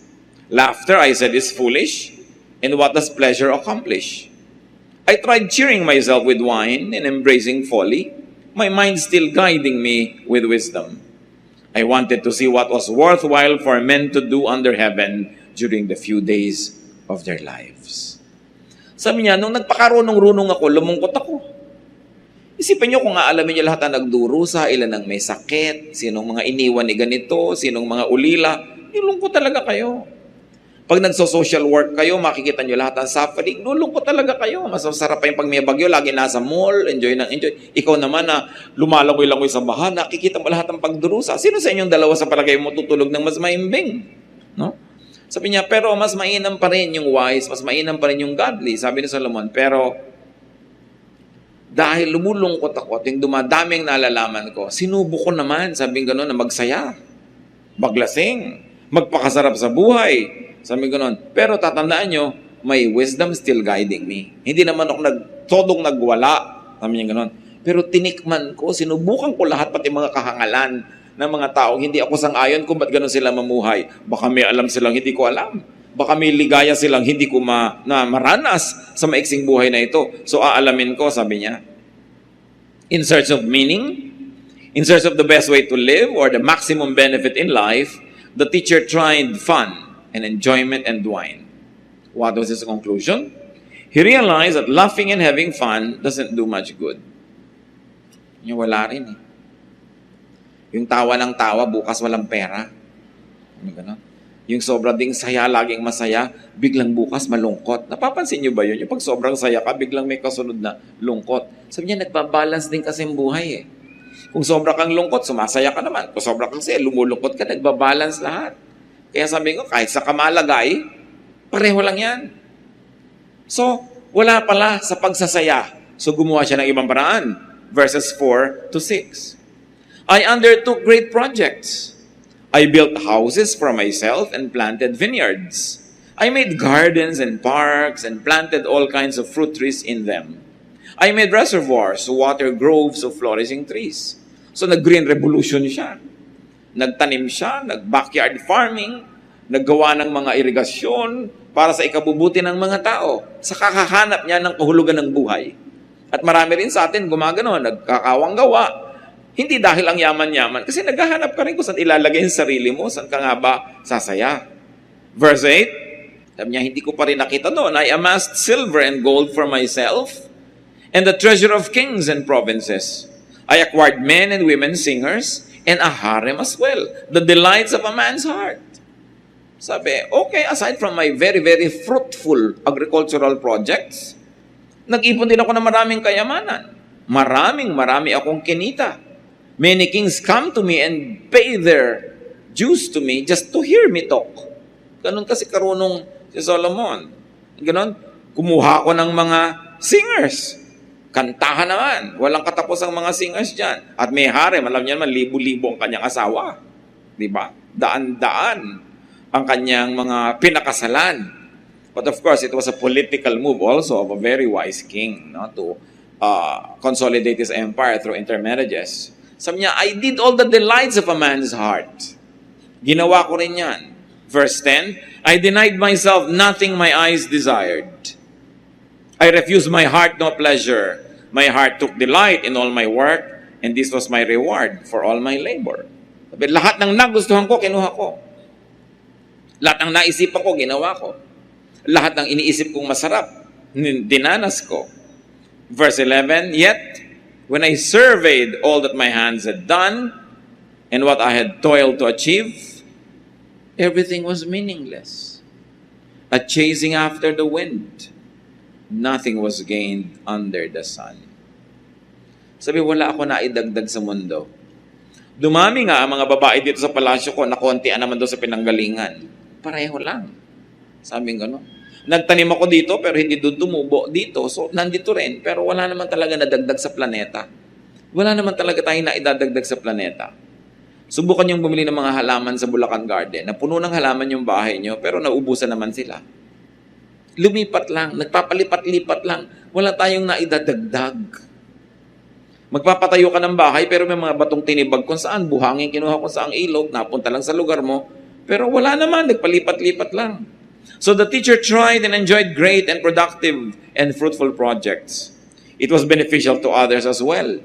Laughter, I said, is foolish, and what does pleasure accomplish? I tried cheering myself with wine and embracing folly, my mind still guiding me with wisdom. I wanted to see what was worthwhile for men to do under heaven during the few days of their lives. Sabi niya, nung nagpakarunong-runong ako, lumungkot ako. Isipin niyo kung aalamin niyo lahat na nagdurusa, ilan ang may sakit, sinong mga iniwan ni ganito, sinong mga ulila, nilungkot talaga kayo. Pag nagso-social work kayo, makikita nyo lahat ng suffering, lulungkot talaga kayo. Mas masarap pa yung pag may bagyo, lagi nasa mall, enjoy ng enjoy. Ikaw naman na lumalangoy-langoy sa baha, nakikita mo lahat ng pagdurusa. Sino sa inyong dalawa sa palagay mo tutulog ng mas maimbing? No? Sabi niya, pero mas mainam pa rin yung wise, mas mainam pa rin yung godly. Sabi ni Solomon, pero dahil lumulungkot ako at yung dumadaming nalalaman ko, sinubo ko naman, sabi gano'n, na magsaya, maglasing, magpakasarap sa buhay. Sabi gano'n, pero tatandaan nyo, may wisdom still guiding me. Hindi naman ako todong nagwala. Sabi niya gano'n. Pero tinikman ko, sinubukan ko lahat, pati mga kahangalan ng mga tao. Hindi ako sang-ayon kung ba't gano'n sila mamuhay. Baka may alam silang hindi ko alam. Baka may ligaya silang hindi ko maranas sa maiksing buhay na ito. So aalamin ko, sabi niya. In search of meaning, in search of the best way to live or the maximum benefit in life, the teacher tried fun and enjoyment and wine. What was his conclusion? He realized that laughing and having fun doesn't do much good. Yung wala rin eh. Yung tawa ng tawa, bukas walang pera. Yung sobra ding saya, laging masaya, biglang bukas malungkot. Napapansin nyo ba yun? Yung pag sobrang saya ka, biglang may kasunod na lungkot. Sabi niya, nagbabalance din kasi ang buhay eh. Kung sobra kang lungkot, sumasaya ka naman. Kung sobra kang saya, lumulungkot ka, nagbabalance lahat. Kaya sabi ko, kahit sa kamalagay, pareho lang yan. So, wala pala sa pagsasaya. So, gumawa siya ng ibang paraan. Verses 4-6. I undertook great projects. I built houses for myself and planted vineyards. I made gardens and parks and planted all kinds of fruit trees in them. I made reservoirs to water groves of flourishing trees. So, nag-green revolution siya. Nagtanim siya, nag-backyard farming, naggawa ng mga irigasyon para sa ikabubuti ng mga tao. Sa kakahanap niya ng kahulugan ng buhay. At marami rin sa atin gumagano, nagkakawang gawa. Hindi dahil ang yaman-yaman, kasi naghahanap ka rin kung saan ilalagay yung sarili mo, saan ka nga ba sasaya. Verse 8, sabi niya, hindi ko pa rin nakita doon, I amassed silver and gold for myself, and the treasure of kings and provinces. I acquired men and women singers, and a harem as well, the delights of a man's heart. Sabi, okay, aside from my very, very fruitful agricultural projects, nag-ipon din ako ng maraming kayamanan. Marami akong kinita. Many kings come to me and pay their dues to me just to hear me talk. Ganun kasi karunong si Solomon. Ganun, kumuha ko ng mga singers. Kantahan naman. Walang katapos ang mga singers dyan. At may harem, alam niya naman, libo-libo ang kanyang asawa. Diba? Daan-daan ang kanyang mga pinakasalan. But of course, it was a political move also of a very wise king, no, to consolidate his empire through intermarriages. Sabi niya, I did all the delights of a man's heart. Ginawa ko rin yan. Verse 10, I denied myself nothing my eyes desired. I refused my heart no pleasure. My heart took delight in all my work, and this was my reward for all my labor. Sabi, lahat ng nagustuhan ko, kinuha ko. Lahat ng naisipan ko, ginawa ko. Lahat ng iniisip kong masarap, dinanas ko. Verse 11, yet, when I surveyed all that my hands had done, and what I had toiled to achieve, everything was meaningless. A chasing after the wind, nothing was gained under the sun. Sabi, wala ako naidagdag sa mundo. Dumami nga ang mga babae dito sa palasyo ko na kontian naman doon sa pinanggalingan. Pareho lang. Sabi ko, no? Nagtanim ako dito pero hindi doon tumubo dito. So, nandito rin. Pero wala naman talaga nadagdag sa planeta. Wala naman talaga tayong naidadagdag sa planeta. Subukan niyong bumili ng mga halaman sa Bulacan Garden na puno ng halaman yung bahay niyo pero naubusan naman sila. Lumipat lang. Nagpapalipat-lipat lang. Wala tayong naidadagdag. Magpapatayo ka ng bahay pero may mga batong tinibag kung saan, buhangin kinuha kung saang ilog, napunta lang sa lugar mo, pero wala naman, nagpalipat-lipat lang. So the teacher tried and enjoyed great and productive and fruitful projects. It was beneficial to others as well.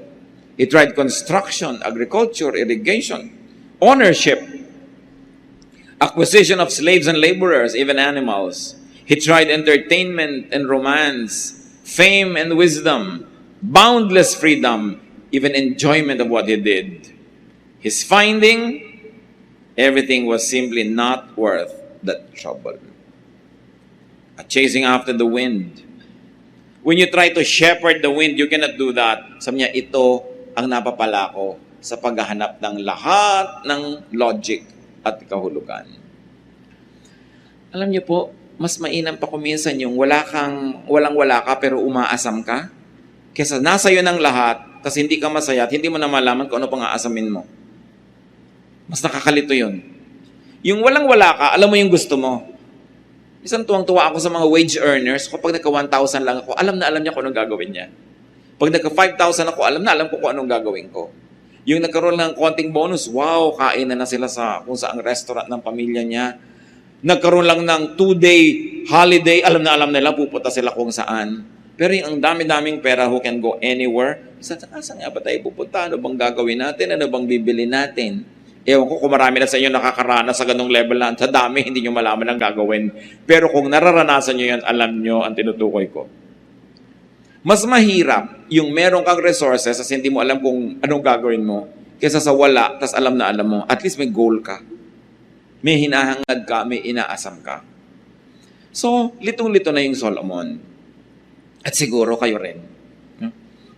He tried construction, agriculture, irrigation, ownership, acquisition of slaves and laborers, even animals. He tried entertainment and romance, fame and wisdom, boundless freedom, even enjoyment of what he did. His finding, everything was simply not worth the trouble. A chasing after the wind. When you try to shepherd the wind, you cannot do that. Sabi niya, ito ang napapala ko sa paghahanap ng lahat ng logic at kahulugan. Alam niyo po, mas mainam pa kuminsan yung walang-wala ka pero umaasam ka. Kesa nasa iyo ng lahat, tas hindi ka masaya at hindi mo na malaman kung ano pang aasamin mo. Mas nakakalito yun. Yung walang-wala ka, alam mo yung gusto mo. Isang tuwang-tuwa ako sa mga wage earners. Kapag nagka 1,000 lang ako, alam na alam niya kung anong gagawin niya. Pag nagka 5,000 ako, alam na alam ko kung anong gagawin ko. Yung nagkaroon ng konting bonus, wow, kain na sila sa kung saang restaurant ng pamilya niya. Nagkaroon lang ng 2-day holiday, alam na alam nila, pupunta sila kung saan. Pero yung ang dami-daming pera who can go anywhere, saan nga ba tayo pupunta? Ano bang gagawin natin? Ano bang bibili natin? Ewan ko kung marami na sa inyo nakakaranas sa ganung level na sa dami, hindi nyo malaman ang gagawin. Pero kung nararanasan nyo yan, alam nyo ang tinutukoy ko. Mas mahirap yung meron kang resources at hindi mo alam kung anong gagawin mo kaysa sa wala, tas alam na alam mo. At least may goal ka. May hinahangad ka, may inaasam ka. So, litong-lito na yung Solomon. At siguro kayo rin.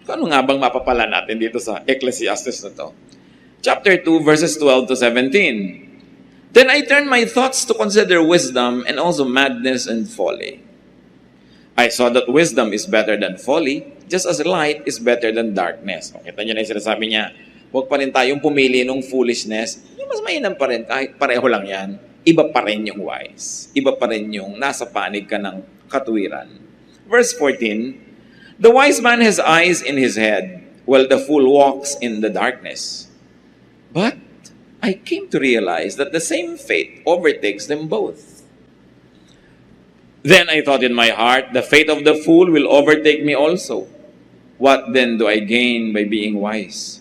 Ano nga bang mapapala natin dito sa Ecclesiastes na to? Chapter 2, verses 12 to 17. Then I turned my thoughts to consider wisdom and also madness and folly. I saw that wisdom is better than folly, just as light is better than darkness. O, kita nyo na yung sinasabi niya, huwag pa rin tayong pumili ng foolishness. Yung mas mainam pa rin, kahit pareho lang yan, iba pa rin yung wise. Iba pa rin yung nasa panig ka ng katuwiran. Verse 14, the wise man has eyes in his head, while the fool walks in the darkness. But I came to realize that the same fate overtakes them both. Then I thought in my heart, the fate of the fool will overtake me also. What then do I gain by being wise?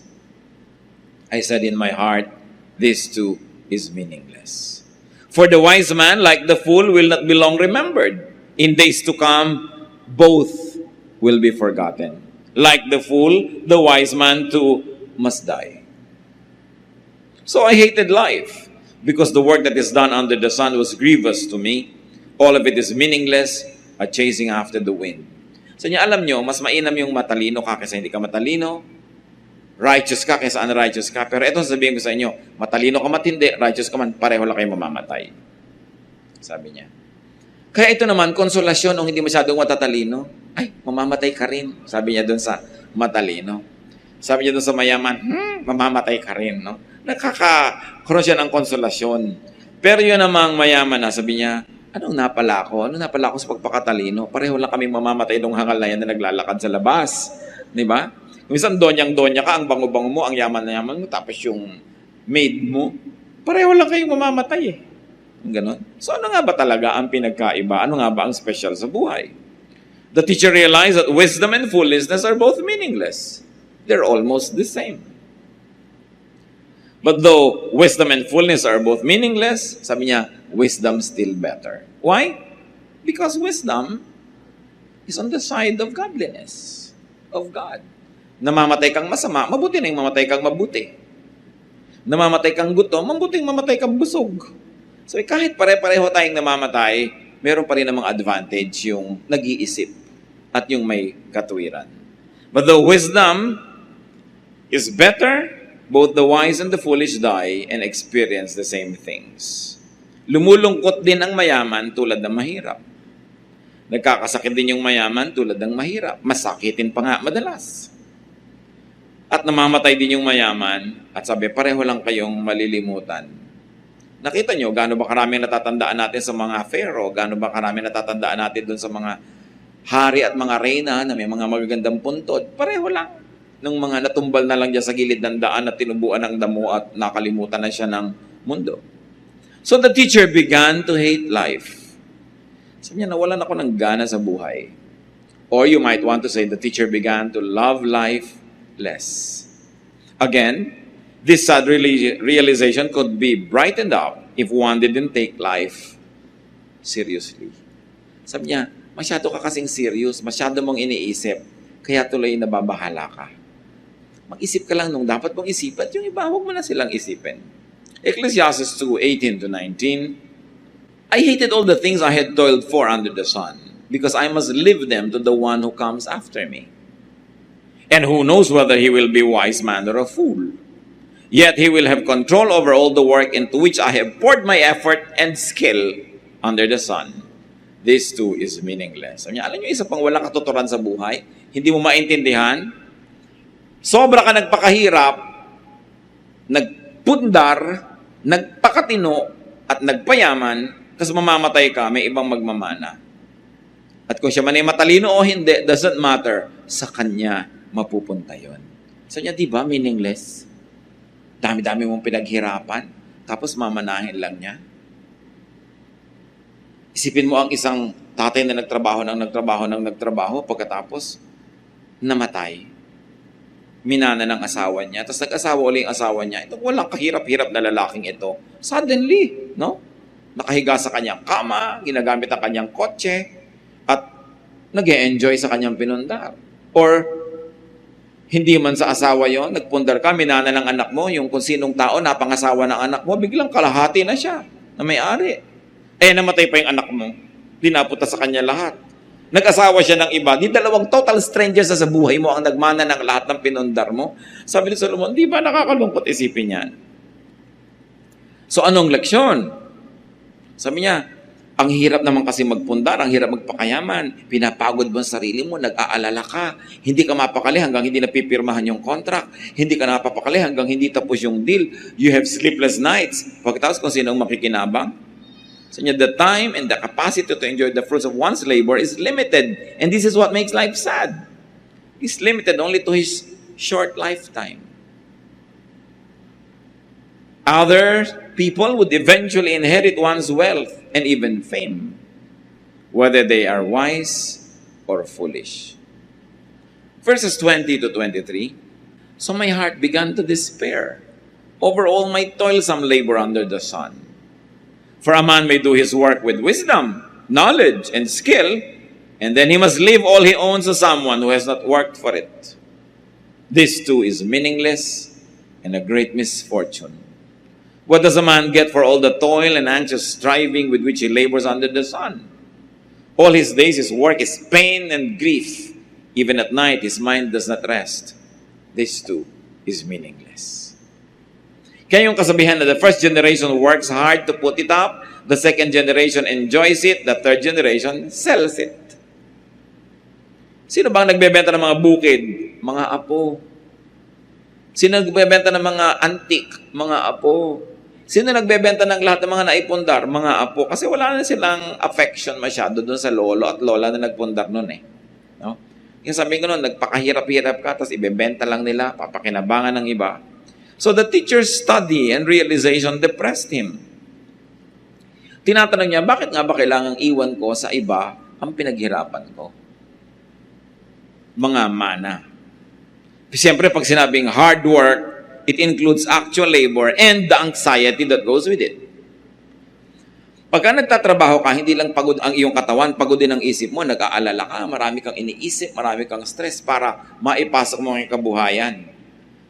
I said in my heart, this too is meaningless. For the wise man, like the fool, will not be long remembered. In days to come, both will be forgotten. Like the fool, the wise man too must die. So I hated life, because the work that is done under the sun was grievous to me. All of it is meaningless, a chasing after the wind. So niya, alam nyo, mas mainam yung matalino ka kaysa hindi ka matalino. Righteous ka kaysa unrighteous ka. Pero ito sabihin ko sa inyo, matalino ka matindi, righteous ka man, pareho lang kayo mamamatay. Sabi niya. Kaya ito naman, konsolasyon nung hindi masyadong matatalino. Ay, mamamatay ka rin. Sabi niya doon sa matalino. Sabi niya doon sa mayaman, mamamatay ka rin. No? Nakakaroon siya ng konsolasyon. Pero yun namang mayaman na, sabi niya, anong napala ko? Anong napala ko sa pagpakatalino? Pareho lang kaming mamamatay nung hangal na yan na naglalakad sa labas. Di ba? Minsan donyang-donya ka, ang bango-bango mo, ang yaman na yaman mo, tapos yung maid mo, pareho lang kayong mamamatay eh. Ganon. So ano nga ba talaga ang pinagkaiba? Ano nga ba ang special sa buhay? The teacher realized that wisdom and foolishness are both meaningless. They're almost the same. But though wisdom and foolishness are both meaningless, sabi niya, wisdom still better. Why? Because wisdom is on the side of godliness, of God. Namamatay kang masama, mabuti na yung mamatay kang mabuti. namamatay kang gutom, mabuting mamatay kang busog. So kahit pare-pareho tayong namamatay, meron pa rin namang advantage yung nag-iisip at yung may katwiran. But the wisdom is better, both the wise and the foolish die and experience the same things. Lumulungkot din ang mayaman tulad ng mahirap. Nagkakasakit din yung mayaman tulad ng mahirap. Masakitin pa nga madalas. At namamatay din yung mayaman at sabi, pareho lang kayong malilimutan. Nakita nyo, gaano ba karami natatandaan natin sa mga pharaoh? Gaano ba karami natatandaan natin dun sa mga hari at mga reyna na may mga magagandang puntod? Pareho lang. Nung mga natumbal na lang dyan sa gilid ng daan at tinubuan ng damo at nakalimutan na siya ng mundo. So the teacher began to hate life. Sabi niya, nawalan ako ng gana sa buhay. Or you might want to say, the teacher began to love life less. Again, this sad realization could be brightened up if one didn't take life seriously. Sabi niya, masyado ka kasing serious, masyado mong iniisip, kaya tuloy nababahala ka. Mag-isip ka lang nung dapat mong isipan, yung iba, huwag mo na silang isipin. Ecclesiastes 2:18-19, I hated all the things I had toiled for under the sun, because I must leave them to the one who comes after me. And who knows whether he will be wise man or a fool. Yet he will have control over all the work into which I have poured my effort and skill under the sun. This too is meaningless. Sabi niya, alam niyo, isa pang walang katuturan sa buhay, hindi mo maintindihan, sobra ka nagpakahirap, nagpundar, nagpakatino, at nagpayaman, kasi mamamatay ka, may ibang magmamana. At kung siya man ay matalino o hindi, doesn't matter. Sa kanya mapupunta yon. So niya, di ba, meaningless? Dami-dami mong pinaghirapan, tapos mamanahin lang niya. Isipin mo ang isang tatay na nagtrabaho, pagkatapos namatay. Minana ng asawa niya, tapos nag-asawa ulit ang asawa niya. Ito, walang kahirap-hirap na lalaking ito. Suddenly, no? Nakahiga sa kanyang kama, ginagamit ang kanyang kotse, at nag-e-enjoy sa kanyang pinundar. Or, hindi man sa asawa yon, nagpundar ka, minana ng anak mo, yung kung sinong tao, napangasawa ng anak mo, biglang kalahati na siya, na may-ari. Namatay pa yung anak mo, dinaputa sa kanya lahat. Nag-asawa siya ng iba, di dalawang total strangers sa buhay mo ang nagmana ng lahat ng pinundar mo. Sabi ni Solomon, di ba nakakalungkot isipin yan? So anong leksyon? Sabi niya, ang hirap naman kasi magpundar, ang hirap magpakayaman, pinapagod mo ang sarili mo, nag-aalala ka, hindi ka mapakali hanggang hindi napipirmahan yung contract, hindi ka napapakali hanggang hindi tapos yung deal, you have sleepless nights. Pagkatapos kung sinong makikinabang, so the time and the capacity to enjoy the fruits of one's labor is limited. And this is what makes life sad. He's limited only to his short lifetime. Other people would eventually inherit one's wealth and even fame, whether they are wise or foolish. Verses 20-23, so my heart began to despair over all my toilsome labor under the sun. For a man may do his work with wisdom, knowledge, and skill, and then he must leave all he owns to someone who has not worked for it. This too is meaningless and a great misfortune. What does a man get for all the toil and anxious striving with which he labors under the sun? All his days his work is pain and grief. Even at night his mind does not rest. This too is meaningless. Kaya yung kasabihan na the first generation works hard to put it up, the second generation enjoys it, the third generation sells it. Sino bang nagbebenta ng mga bukid? Mga apo. Sino nagbebenta ng mga antik? Mga apo. Sino nagbebenta ng lahat ng mga naipundar? Mga apo. Kasi wala na silang affection masyado doon sa lolo at lola na nagpundar noon eh. No? Yung sabi ko noon, nagpakahirap-hirap ka, tapos ibebenta lang nila, papakinabangan ng iba. So the teacher's study and realization depressed him. Tinatanong niya, bakit nga ba kailangang iwan ko sa iba ang pinaghirapan ko? Mga mana. Siyempre, pag sinabing hard work, it includes actual labor and the anxiety that goes with it. Pagka nagtatrabaho ka, hindi lang pagod ang iyong katawan, pagod din ang isip mo, nag-aalala ka, marami kang iniisip, marami kang stress para maipasok mo ang kabuhayan.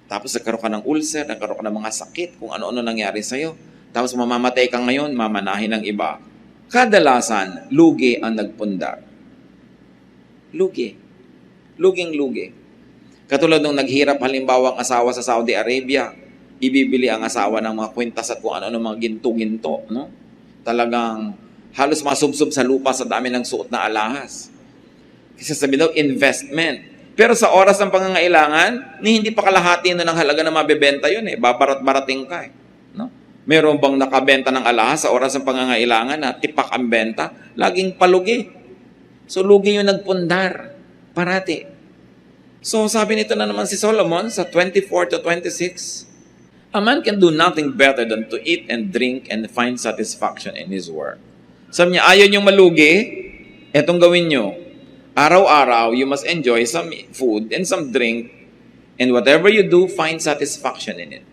Tapos nagkaroon ka ng ulcer, nagkaroon ka ng mga sakit, kung ano-ano nangyari sa'yo. Tapos mamamatay ka ngayon, mamanahin ng iba. Kadalasan, lugi ang nagpundar. Lugi. Luging-lugi. Katulad nung naghirap halimbawa ang asawa sa Saudi Arabia, ibibili ang asawa ng mga kwintas at kung ano-ano mga ginto-ginto. No? Talagang halos masubsob sa lupa sa dami ng suot na alahas. Kasi sabi daw, investment. Pero sa oras ng pangangailangan, hindi pa kalahati na ng halaga na mabebenta yun eh. Babarat-barating ka eh. No? Meron bang nakabenta ng alahas sa oras ng pangangailangan na tipak ang benta? Laging palugi. So lugi yung nagpundar. Parati. So sabi nito na naman si Solomon sa 24 to 26, a man can do nothing better than to eat and drink and find satisfaction in his work. Sabi niya, ayaw niyong malugi, etong gawin niyo. Araw-araw, you must enjoy some food and some drink, and whatever you do, find satisfaction in it.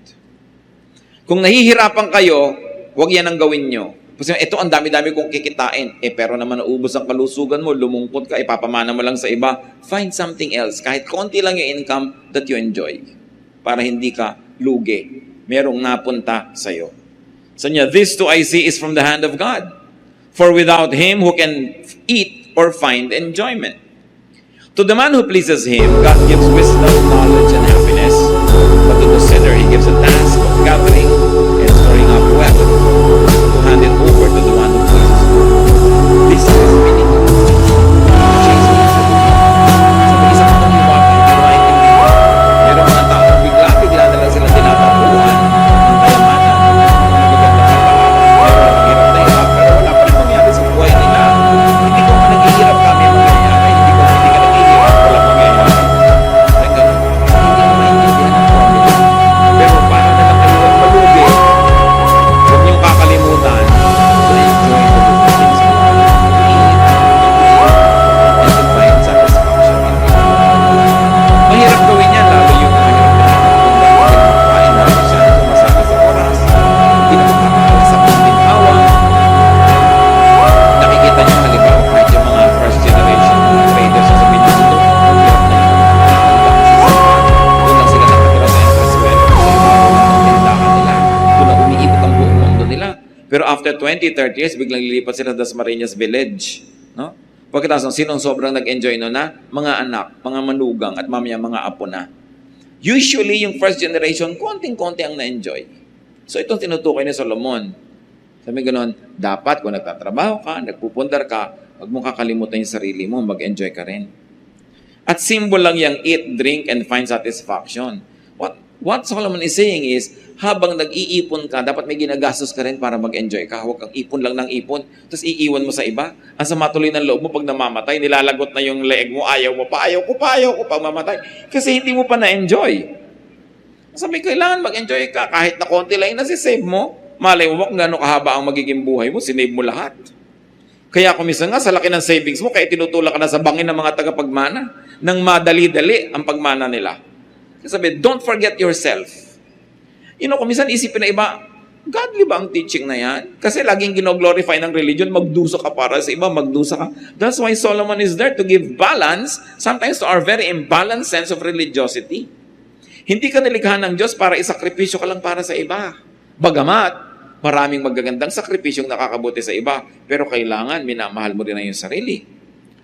Kung nahihirapan kayo, huwag yan ang gawin nyo. Kasi ito, ang dami-dami kong kikitain. Pero naman naubos ang kalusugan mo, lumungkot ka, ipapamana mo lang sa iba. Find something else. Kahit konti lang yung income that you enjoy. Para hindi ka lugi. Merong napunta sa'yo. So niya, this too I see is from the hand of God. For without Him, who can eat or find enjoyment? To the man who pleases Him, God gives wisdom, knowledge, and happiness. But to the sinner, He gives a task of gathering and storing up wealth to hand it over to the one who pleases Him. This is meaning. Sabi isang itong liwagin, meron mga tao, bigla-bigla na lang sila tinapakuhan ng kayamanan. Magaganda sa pangalan. Pero hirap na hirap. Pero wala pa rin mangyari sa buhay nila. Hindi ko man naghihirap kami mangyayari. Hindi ka naghihirap. Wala mangyayari. Kaya ganun. Hindi ko maintindihan ang problem. Pero para na lang kayo malugi, huwag niyong kakalimutan to enjoy the good things in life. And to find satisfaction in it. Mahirap gawin yan, lalo yung mahirap na nakapagpunta. Hindi na makain na siya, sumasaka sa oras. Hindi na makakalas sa pagpinhawa. Nakikita niyo halimbawa kahit yung mga first generation mga traders sa Pinundo, ang hirap na yun. Doon lang sila nakatira sa entrance well. Kasi bago lang ang tindahan nila. Doon na umiikot ang buong mundo nila. Pero after 20, 30 years, biglang lilipat sila sa Dasmariñas Village. No? Pagkatapos, sinong sobrang nag-enjoy no na? Mga anak, mga manugang, at mamaya mga apo na. Usually, yung first generation, konting-konti ang na-enjoy. So, itong tinutukoy ni Solomon. Sabi gano'n, dapat kung nagtatrabaho ka, nagpupundar ka, huwag mong kakalimutan yung sarili mo, mag-enjoy ka rin. At symbol lang yung eat, drink, and find satisfaction. What Solomon is saying is, habang nag-iipon ka, dapat may ginagastos ka rin para mag-enjoy ka. Huwag kang ipon lang ng ipon, tapos iiwan mo sa iba. Ang sama tuloy ng loob mo pag namamatay, nilalagot na yung leeg mo, ayaw mo pa, ayaw ko pa mamatay. Kasi hindi mo pa na-enjoy. Sabi, kailangan mag-enjoy ka. Kahit na konti lang yung nasisave mo, malay mo kung gano'ng kahaba ang magiging buhay mo, sinave mo lahat. Kaya kung minsan nga, sa laki ng savings mo, kaya tinutulak ka na sa bangin ng mga tagapagmana, nang madali-dali ang pagmana nila. Sabi, don't forget yourself. Kung minsan isipin na iba, godly ba ang teaching na yan? Kasi laging gino-glorify ng religion, magdusa ka para sa iba, magdusa ka. That's why Solomon is there to give balance, sometimes to our very imbalanced sense of religiosity. Hindi ka nilikha ng Diyos para isakripisyo ka lang para sa iba. Bagamat, maraming magagandang sakripisyong nakakabuti sa iba, pero kailangan minamahal mo din ang iyong sarili.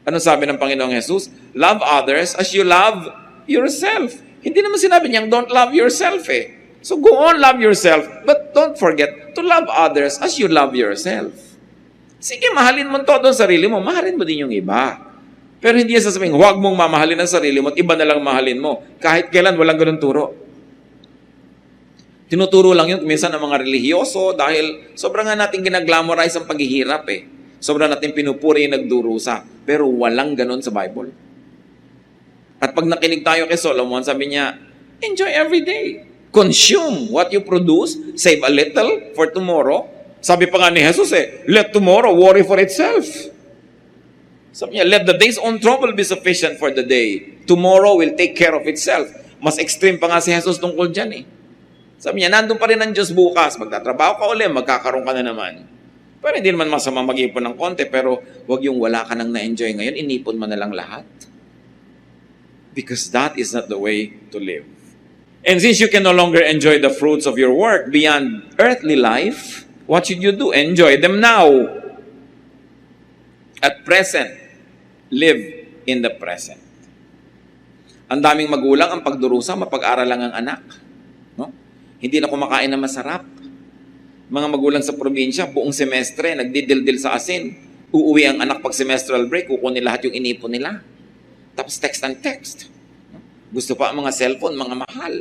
Ano sabi ng Panginoong Jesus? Love others as you love yourself. Hindi naman sinabi niyang don't love yourself eh. So go on, love yourself, but don't forget to love others as you love yourself. Sige, mahalin mo todo ang sarili mo, mahalin mo din yung iba. Pero hindi yan sasabihin, huwag mong mamahalin ang sarili mo at iba na lang mahalin mo. Kahit kailan, walang ganun turo. Tinuturo lang yun minsan ng mga relihiyoso dahil sobrang nga natin ginaglamorize ang paghihirap eh. Sobrang natin pinupuri yung nagdurusa. Pero walang ganun sa Bible. At pag nakinig tayo kay Solomon, sabi niya, enjoy every day. Consume what you produce, save a little for tomorrow. Sabi pa nga ni Jesus let tomorrow worry for itself. Sabi niya, let the day's own trouble be sufficient for the day. Tomorrow will take care of itself. Mas extreme pa nga si Jesus tungkol dyan Sabi niya, nandun pa rin ang Diyos bukas. Magtatrabaho ka ulit, magkakaroon ka na naman. Pero hindi naman masama mag-ipon ng konti, pero huwag yung wala ka nang na-enjoy ngayon, inipon mo na lang lahat. Because that is not the way to live. And since you can no longer enjoy the fruits of your work beyond earthly life, what should you do? Enjoy them now. At present, live in the present. Ang daming magulang ang pagdurusa, mapag-aral lang ang anak. No? Hindi na kumakain na masarap. Mga magulang sa probinsya, buong semestre, nagdidildil sa asin. Uuwi ang anak pag semestral break, kukunin lahat yung inipon nila. Tapos text and text. Gusto pa ang mga cellphone, mga mahal.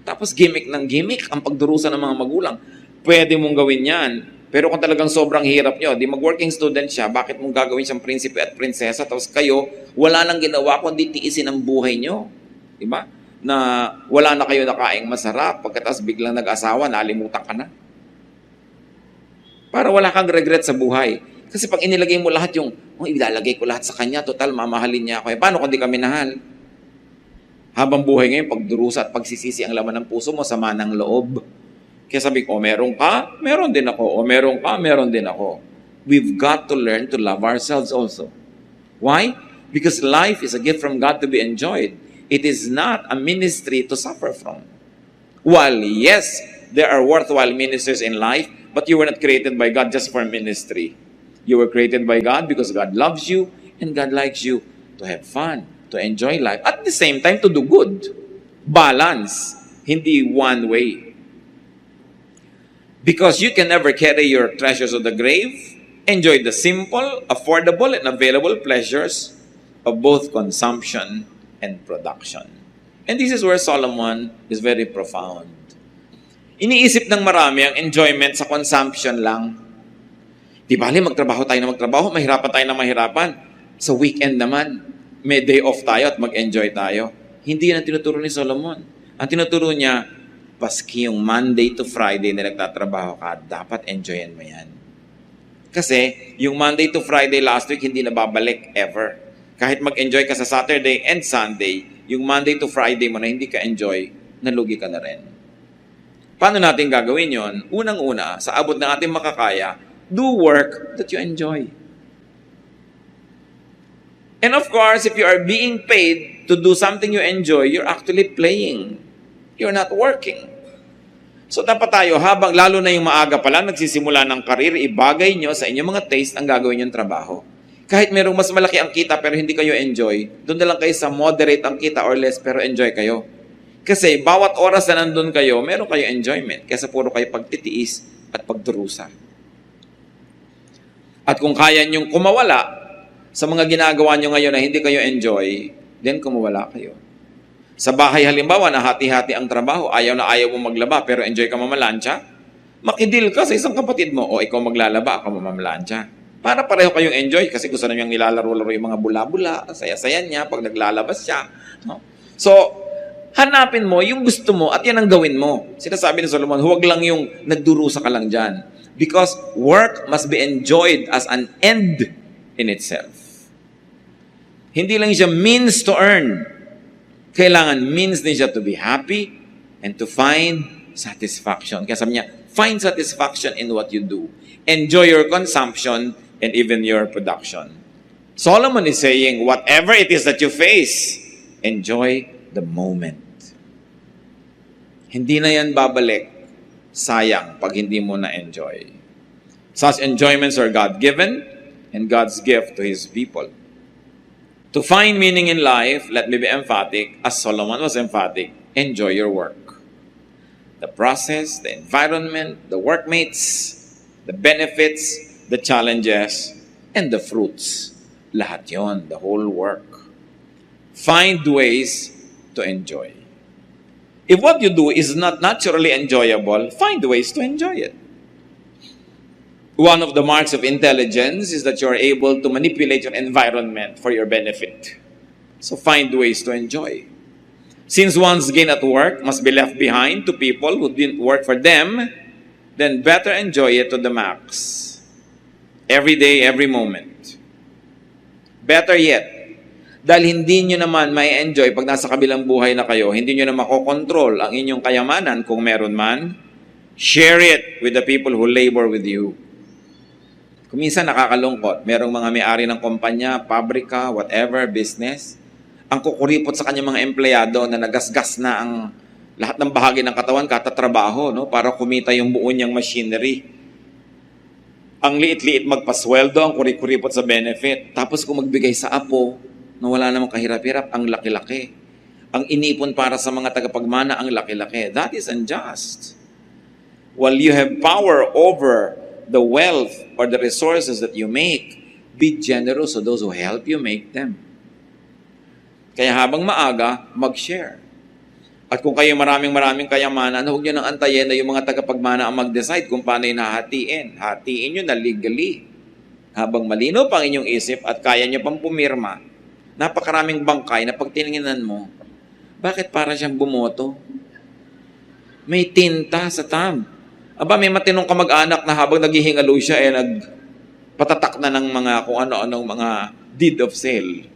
Tapos gimmick ng gimmick ang pagdurusa ng mga magulang. Pwede mong gawin yan. Pero kung talagang sobrang hirap nyo, di mag-working student siya, bakit mong gagawin siyang prinsipe at prinsesa, tapos kayo, wala nang ginawa kundi tiisin ang buhay nyo. Diba? Na wala na kayo nakaing masarap, pagkatapos biglang nag-asawa, nalimutan ka na. Para wala kang regret sa buhay. Kasi pag inilagay mo lahat yung, ilalagay ko lahat sa kanya, total, mamahalin niya ako. Paano kung di kami nahal? Habang buhay ngayon, pagdurusa at pagsisisi ang laman ng puso mo, sama ng loob. Kaya sabi ko, meron ka, meron din ako. O meron ka, meron din ako. We've got to learn to love ourselves also. Why? Because life is a gift from God to be enjoyed. It is not a ministry to suffer from. While, yes, there are worthwhile ministers in life, but you were not created by God just for ministry. You were created by God because God loves you and God likes you to have fun, to enjoy life. At the same time, to do good. Balance. Hindi one way. Because you can never carry your treasures of the grave, enjoy the simple, affordable, and available pleasures of both consumption and production. And this is where Solomon is very profound. Iniisip ng marami ang enjoyment sa consumption lang. Di bali, magtrabaho tayo na magtrabaho, mahirapan tayo na mahirapan. Sa weekend naman, may day off tayo at mag-enjoy tayo. Hindi yan ang tinuturo ni Solomon. Ang tinuturo niya, paski yung Monday to Friday na nagtatrabaho ka, dapat enjoyin mo yan. Kasi, yung Monday to Friday last week, hindi na babalik ever. Kahit mag-enjoy ka sa Saturday and Sunday, yung Monday to Friday mo na hindi ka enjoy, nalugi ka na rin. Paano natin gagawin yon? Unang-una, sa abot ng ating makakaya, do work that you enjoy. And of course, if you are being paid to do something you enjoy, you're actually playing. You're not working. So dapat tayo, habang lalo na yung maaga pa lang, nagsisimula ng karir, ibagay nyo sa inyong mga taste ang gagawin yung trabaho. Kahit merong mas malaki ang kita pero hindi kayo enjoy, doon na lang kayo sa moderate ang kita or less pero enjoy kayo. Kasi bawat oras na nandun kayo, meron kayo enjoyment. Kesa puro kayo pagtitiis at pagdurusa. At kung kaya nyong kumawala sa mga ginagawa nyo ngayon na hindi kayo enjoy, then kumawala kayo. Sa bahay halimbawa na hati-hati ang trabaho, ayaw na ayaw mo maglaba pero enjoy ka mamalansya, makidil ka sa isang kapatid mo, o ikaw maglalaba, ako mamalansya. Para pareho kayong enjoy kasi gusto na niyang nilalaro-laro yung mga bula-bula, saya-saya niya pag naglalabas siya. No? So, hanapin mo yung gusto mo at yan ang gawin mo. Sinasabi ni Solomon, huwag lang yung nagdurusa ka lang dyan. Because work must be enjoyed as an end in itself. Hindi lang siya means to earn. Kailangan means din siya to be happy and to find satisfaction. Kaya sabi niya, find satisfaction in what you do. Enjoy your consumption and even your production. Solomon is saying, whatever it is that you face, enjoy the moment. Hindi na yan babalik. Sayang pag hindi mo na-enjoy. Such enjoyments are God-given and God's gift to His people. To find meaning in life, let me be emphatic, as Solomon was emphatic, enjoy your work. The process, the environment, the workmates, the benefits, the challenges, and the fruits. Lahat yon, the whole work. Find ways to enjoy. If what you do is not naturally enjoyable, find ways to enjoy it. One of the marks of intelligence is that you are able to manipulate your environment for your benefit. So find ways to enjoy. Since one's gain at work must be left behind to people who didn't work for them, then better enjoy it to the max. Every day, every moment. Better yet, dahil hindi nyo naman may enjoy pag nasa kabilang buhay na kayo, hindi nyo na makokontrol ang inyong kayamanan kung meron man, share it with the people who labor with you. Kung minsan nakakalungkot, merong mga may-ari ng kumpanya, pabrika, whatever, business, ang kukuripot sa kanyang mga empleyado na nagasgas na ang Lahat ng bahagi ng katawan katatrabaho, no? Para kumita yung buo niyang machinery. Ang liit-liit magpasweldo, ang kuri-kuripot sa benefit. Tapos kung magbigay sa apo, na wala namang kahirap-hirap, ang laki-laki. Ang inipon para sa mga tagapagmana, ang laki-laki. That is unjust. While you have power over the wealth or the resources that you make, be generous to those who help you make them. Kaya habang maaga, mag-share. At kung kayo maraming kayamanan, huwag nyo nang antayin na yung mga tagapagmana ang mag-decide kung paano yung hahatiin. Hatiin nyo na legally. Habang malino pa ang inyong isip at kaya nyo pang pumirma, napakaraming bangkay na pag tinignan mo, bakit para siyang bumoto? May tinta sa tab. Aba, may matinong kamag-anak na habang naghihingalo siya, nagpatatak na ng mga kung ano-anong mga deed of sale.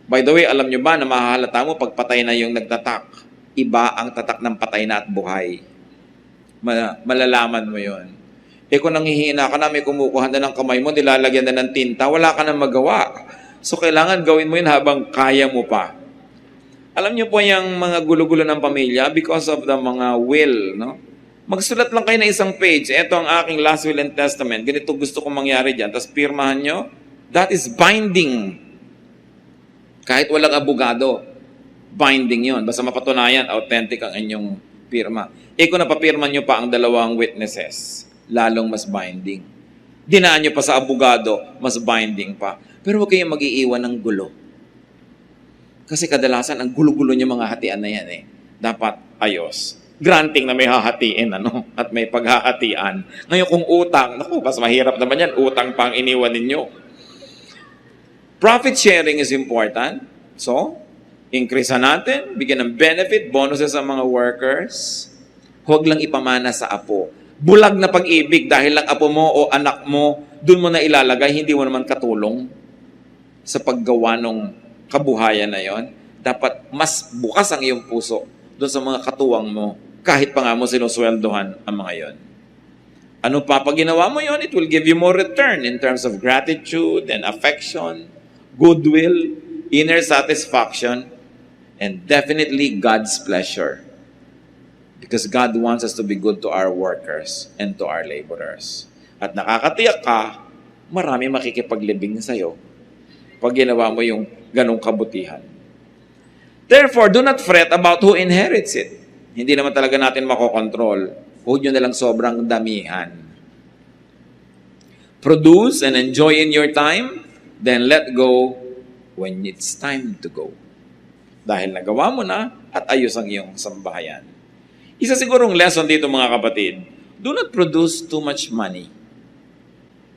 By the way, alam nyo ba na mahahalata mo pag patay na yung nagtatak? Iba ang tatak ng patay na at buhay. Malalaman mo yon. Kung nanghihina ka na, may kumukuha na ng kamay mo, nilalagyan na ng tinta, wala ka na magawa. So, kailangan gawin mo yun habang kaya mo pa. Alam niyo po yung mga gulo-gulo ng pamilya because of the mga will, no? Magsulat lang kayo na isang page. Ito ang aking last will and testament. Ganito gusto kong mangyari dyan. Tapos pirmahan nyo. That is binding. Kahit walang abogado, binding yon. Basta mapatunayan, authentic ang inyong pirma. Kung napapirma nyo pa ang dalawang witnesses, lalong mas binding. Dinaan nyo pa sa abogado, mas binding pa. Pero huwag kayong mag-iiwan ng gulo. Kasi kadalasan, ang gulo-gulo nyo mga hatian na yan dapat ayos. Granting na may hahatiin, at may paghahatian. Ngayon kung utang, mas mahirap naman yan, utang pang iniwan ninyo. Profit sharing is important. So, increase natin, bigyan ng benefit, bonuses sa mga workers. Huwag lang ipamana sa apo. Bulag na pag-ibig dahil lang apo mo o anak mo, dun mo na ilalagay, hindi mo naman katulong sa paggawa ng kabuhayan na yon. Dapat mas bukas ang iyong puso dun sa mga katuwang mo, kahit pa nga mo sinusweldohan ang mga yon. Ano pa pag ginawa mo yon, it will give you more return in terms of gratitude and affection, goodwill, inner satisfaction, and definitely God's pleasure. Because God wants us to be good to our workers and to our laborers. At nakakatiyak ka, marami makikipaglibing sa'yo pag ginawa mo yung ganong kabutihan. Therefore, do not fret about who inherits it. Hindi naman talaga natin makokontrol. Huwag nyo nalang sobrang damihan. Produce and enjoy in your time, then let go when it's time to go. Dahil nagawa mo na at ayos ang iyong sambahayan. Isa sigurong lesson dito mga kapatid, do not produce too much money.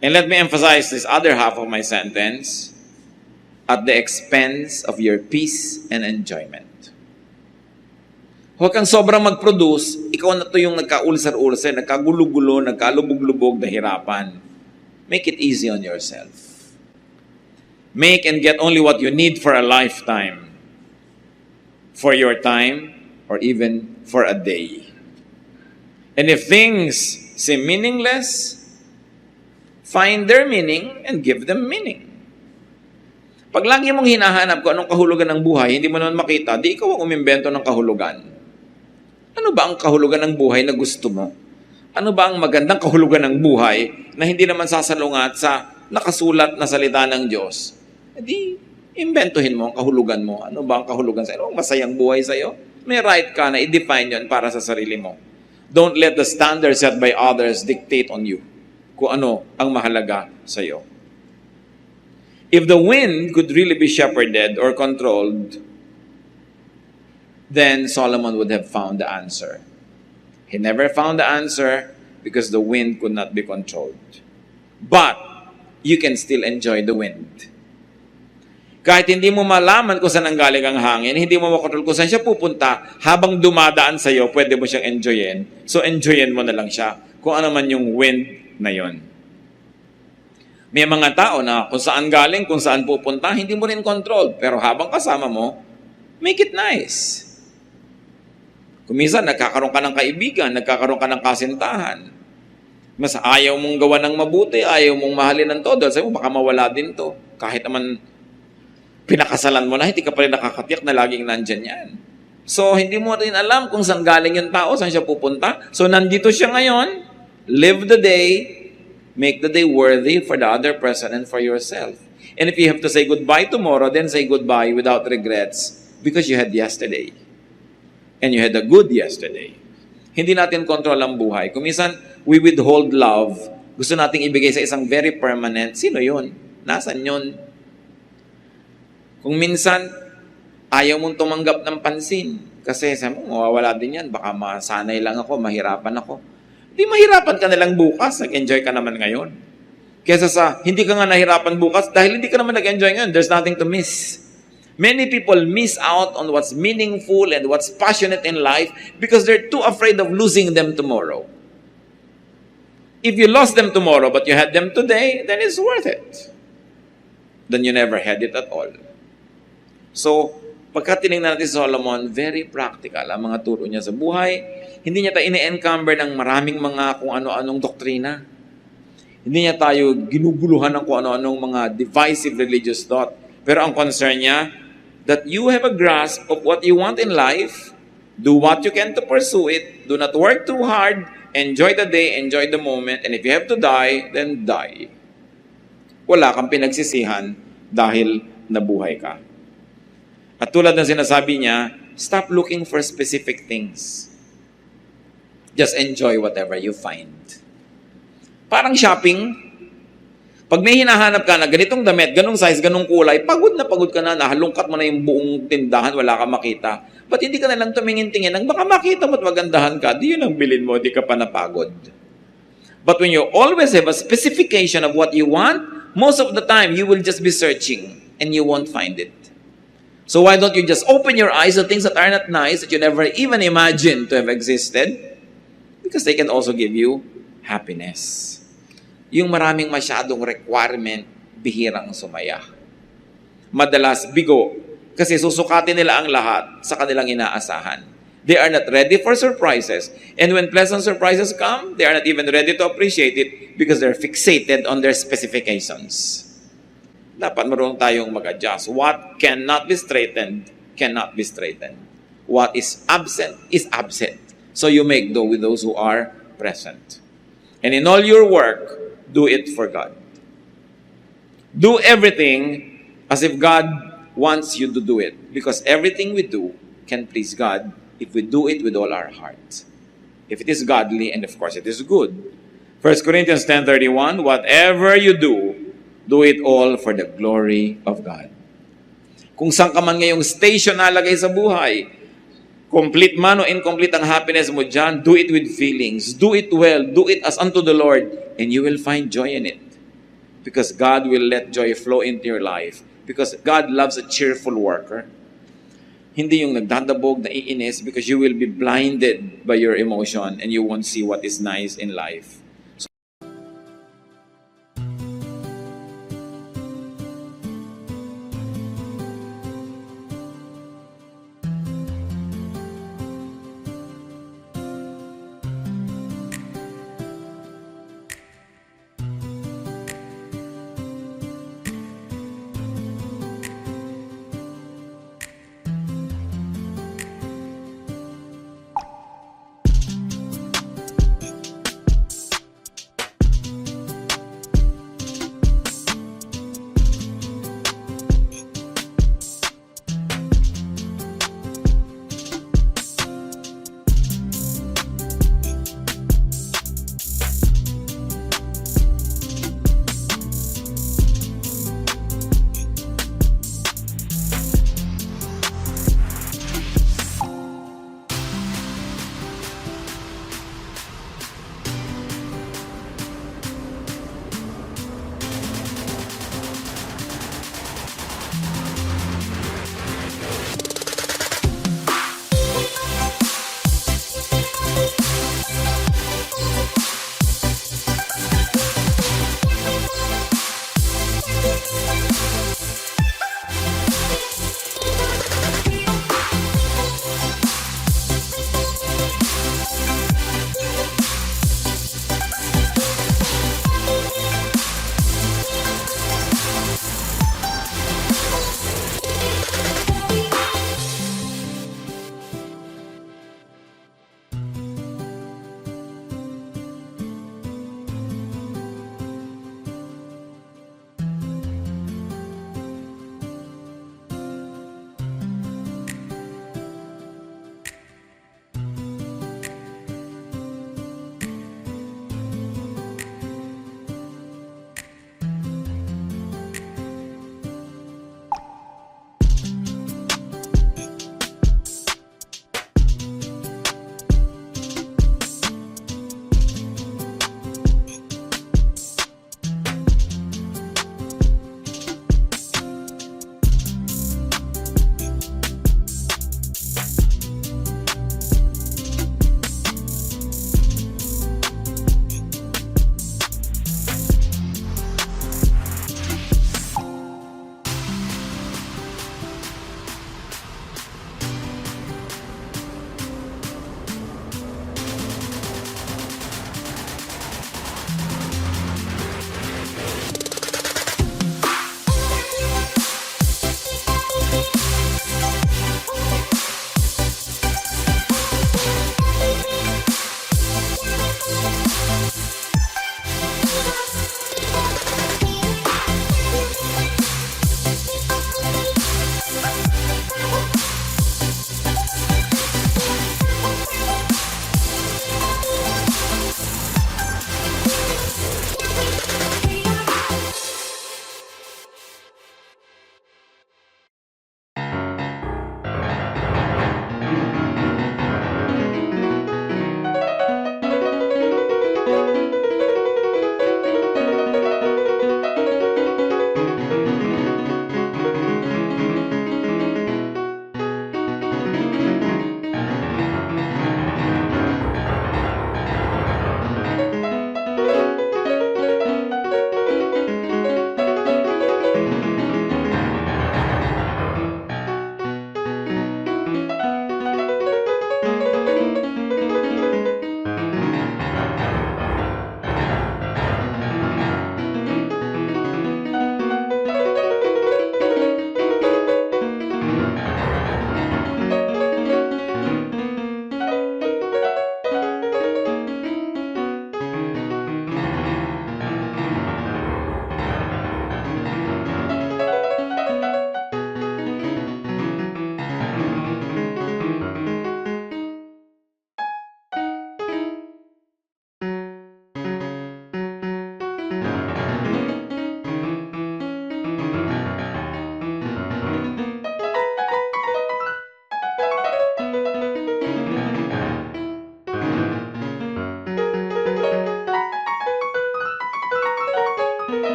And let me emphasize this other half of my sentence, at the expense of your peace and enjoyment. Huwag kang sobrang mag-produce, ikaw na to yung nagkaulsar-ulsar, nagkagulo-gulo, nagkalubog-lubog na hirapan. Make it easy on yourself. Make and get only what you need for a lifetime, for your time, or even for a day. And if things seem meaningless, find their meaning and give them meaning. Pag lagi mong hinahanap kung anong kahulugan ng buhay, hindi mo naman makita, di ikaw ang umimbento ng kahulugan. Ano ba ang kahulugan ng buhay na gusto mo? Ano ba ang magandang kahulugan ng buhay na hindi naman sasalungat sa nakasulat na salita ng Diyos? Di, imbentohin mo ang kahulugan mo. Ano ba ang kahulugan sa'yo? Ano masayang buhay sa'yo? May right ka na i-define yon para sa sarili mo. Don't let the standards set by others dictate on you kung ano ang mahalaga sa'yo. If the wind could really be shepherded or controlled, then Solomon would have found the answer. He never found the answer because the wind could not be controlled. But you can still enjoy the wind. Kahit hindi mo malaman kung saan ang galing ang hangin, hindi mo makontrol kung saan siya pupunta, habang dumadaan sa iyo, pwede mo siyang enjoyin. So enjoyin mo na lang siya kung ano man yung wind na yon. May mga tao na kung saan galing, kung saan pupunta, hindi mo rin control. Pero habang kasama mo, make it nice. Kung minsan, nagkakaroon ka ng kaibigan, nagkakaroon ka ng kasintahan. Mas ayaw mong gawa ng mabuti, ayaw mong mahalin ng todo. Sabi mo, baka mawala din to. Kahit naman pinakasalan mo na, hindi ka pa rin nakakatiyak na laging nandyan yan. So, hindi mo rin alam kung saan galing yung tao, saan siya pupunta. So, nandito siya ngayon. Live the day. Make the day worthy for the other person and for yourself. And if you have to say goodbye tomorrow, then say goodbye without regrets because you had yesterday. And you had a good yesterday. Hindi natin control ang buhay. Kung minsan, we withhold love. Gusto nating ibigay sa isang very permanent. Sino yun? Nasaan yun? Kung minsan, ayaw mong tumanggap ng pansin. Kasi sabi mo, mawawala din yan. Baka masanay lang ako, mahirapan ako. Hindi mahirapan ka na lang bukas. Nag-enjoy ka naman ngayon. Kesa sa, hindi ka nga nahirapan bukas dahil hindi ka naman nag-enjoy ngayon. There's nothing to miss. Many people miss out on what's meaningful and what's passionate in life because they're too afraid of losing them tomorrow. If you lost them tomorrow but you had them today, then it's worth it. Then you never had it at all. So, pagka tinignan natin si Solomon, very practical ang mga turo niya sa buhay. Hindi niya tayo ini-encumber ng maraming mga kung ano-anong doktrina. Hindi niya tayo ginuguluhan ng kung ano-anong mga divisive religious thought. Pero ang concern niya, that you have a grasp of what you want in life, do what you can to pursue it, do not work too hard, enjoy the day, enjoy the moment, and if you have to die, then die. Wala kang pinagsisihan dahil nabuhay ka. At tulad ng sinasabi niya, stop looking for specific things. Just enjoy whatever you find. Parang shopping. Pag may hinahanap ka na ganitong damit, ganong size, ganong kulay, pagod ka na, nahalungkat mo na yung buong tindahan, wala ka makita. Ba't hindi ka na lang tumingin-tingin ang baka makita mo at magandahan ka, di yun ang bilin mo, di ka pa napagod. But when you always have a specification of what you want, most of the time, you will just be searching and you won't find it. So why don't you just open your eyes to things that are not nice, that you never even imagined to have existed? Because they can also give you happiness. Yung maraming masyadong requirement, bihirang sumaya. Madalas bigo, kasi susukatin nila ang lahat sa kanilang inaasahan. They are not ready for surprises. And when pleasant surprises come, they are not even ready to appreciate it because they're fixated on their specifications. Dapat marunong tayong mag-adjust. What cannot be straightened, cannot be straightened. What is absent. So you make do with those who are present. And in all your work, do it for God. Do everything as if God wants you to do it. Because everything we do can please God if we do it with all our heart. If it is godly, and of course it is good. 1 Corinthians 10:31, whatever you do it all for the glory of God. Kung saan ka man ngayong station nalagay sa buhay, complete man o incomplete ang happiness mo dyan, do it with feelings. Do it well. Do it as unto the Lord. And you will find joy in it. Because God will let joy flow into your life. Because God loves a cheerful worker. Hindi yung nagdadabog, naiinis, because you will be blinded by your emotion and you won't see what is nice in life.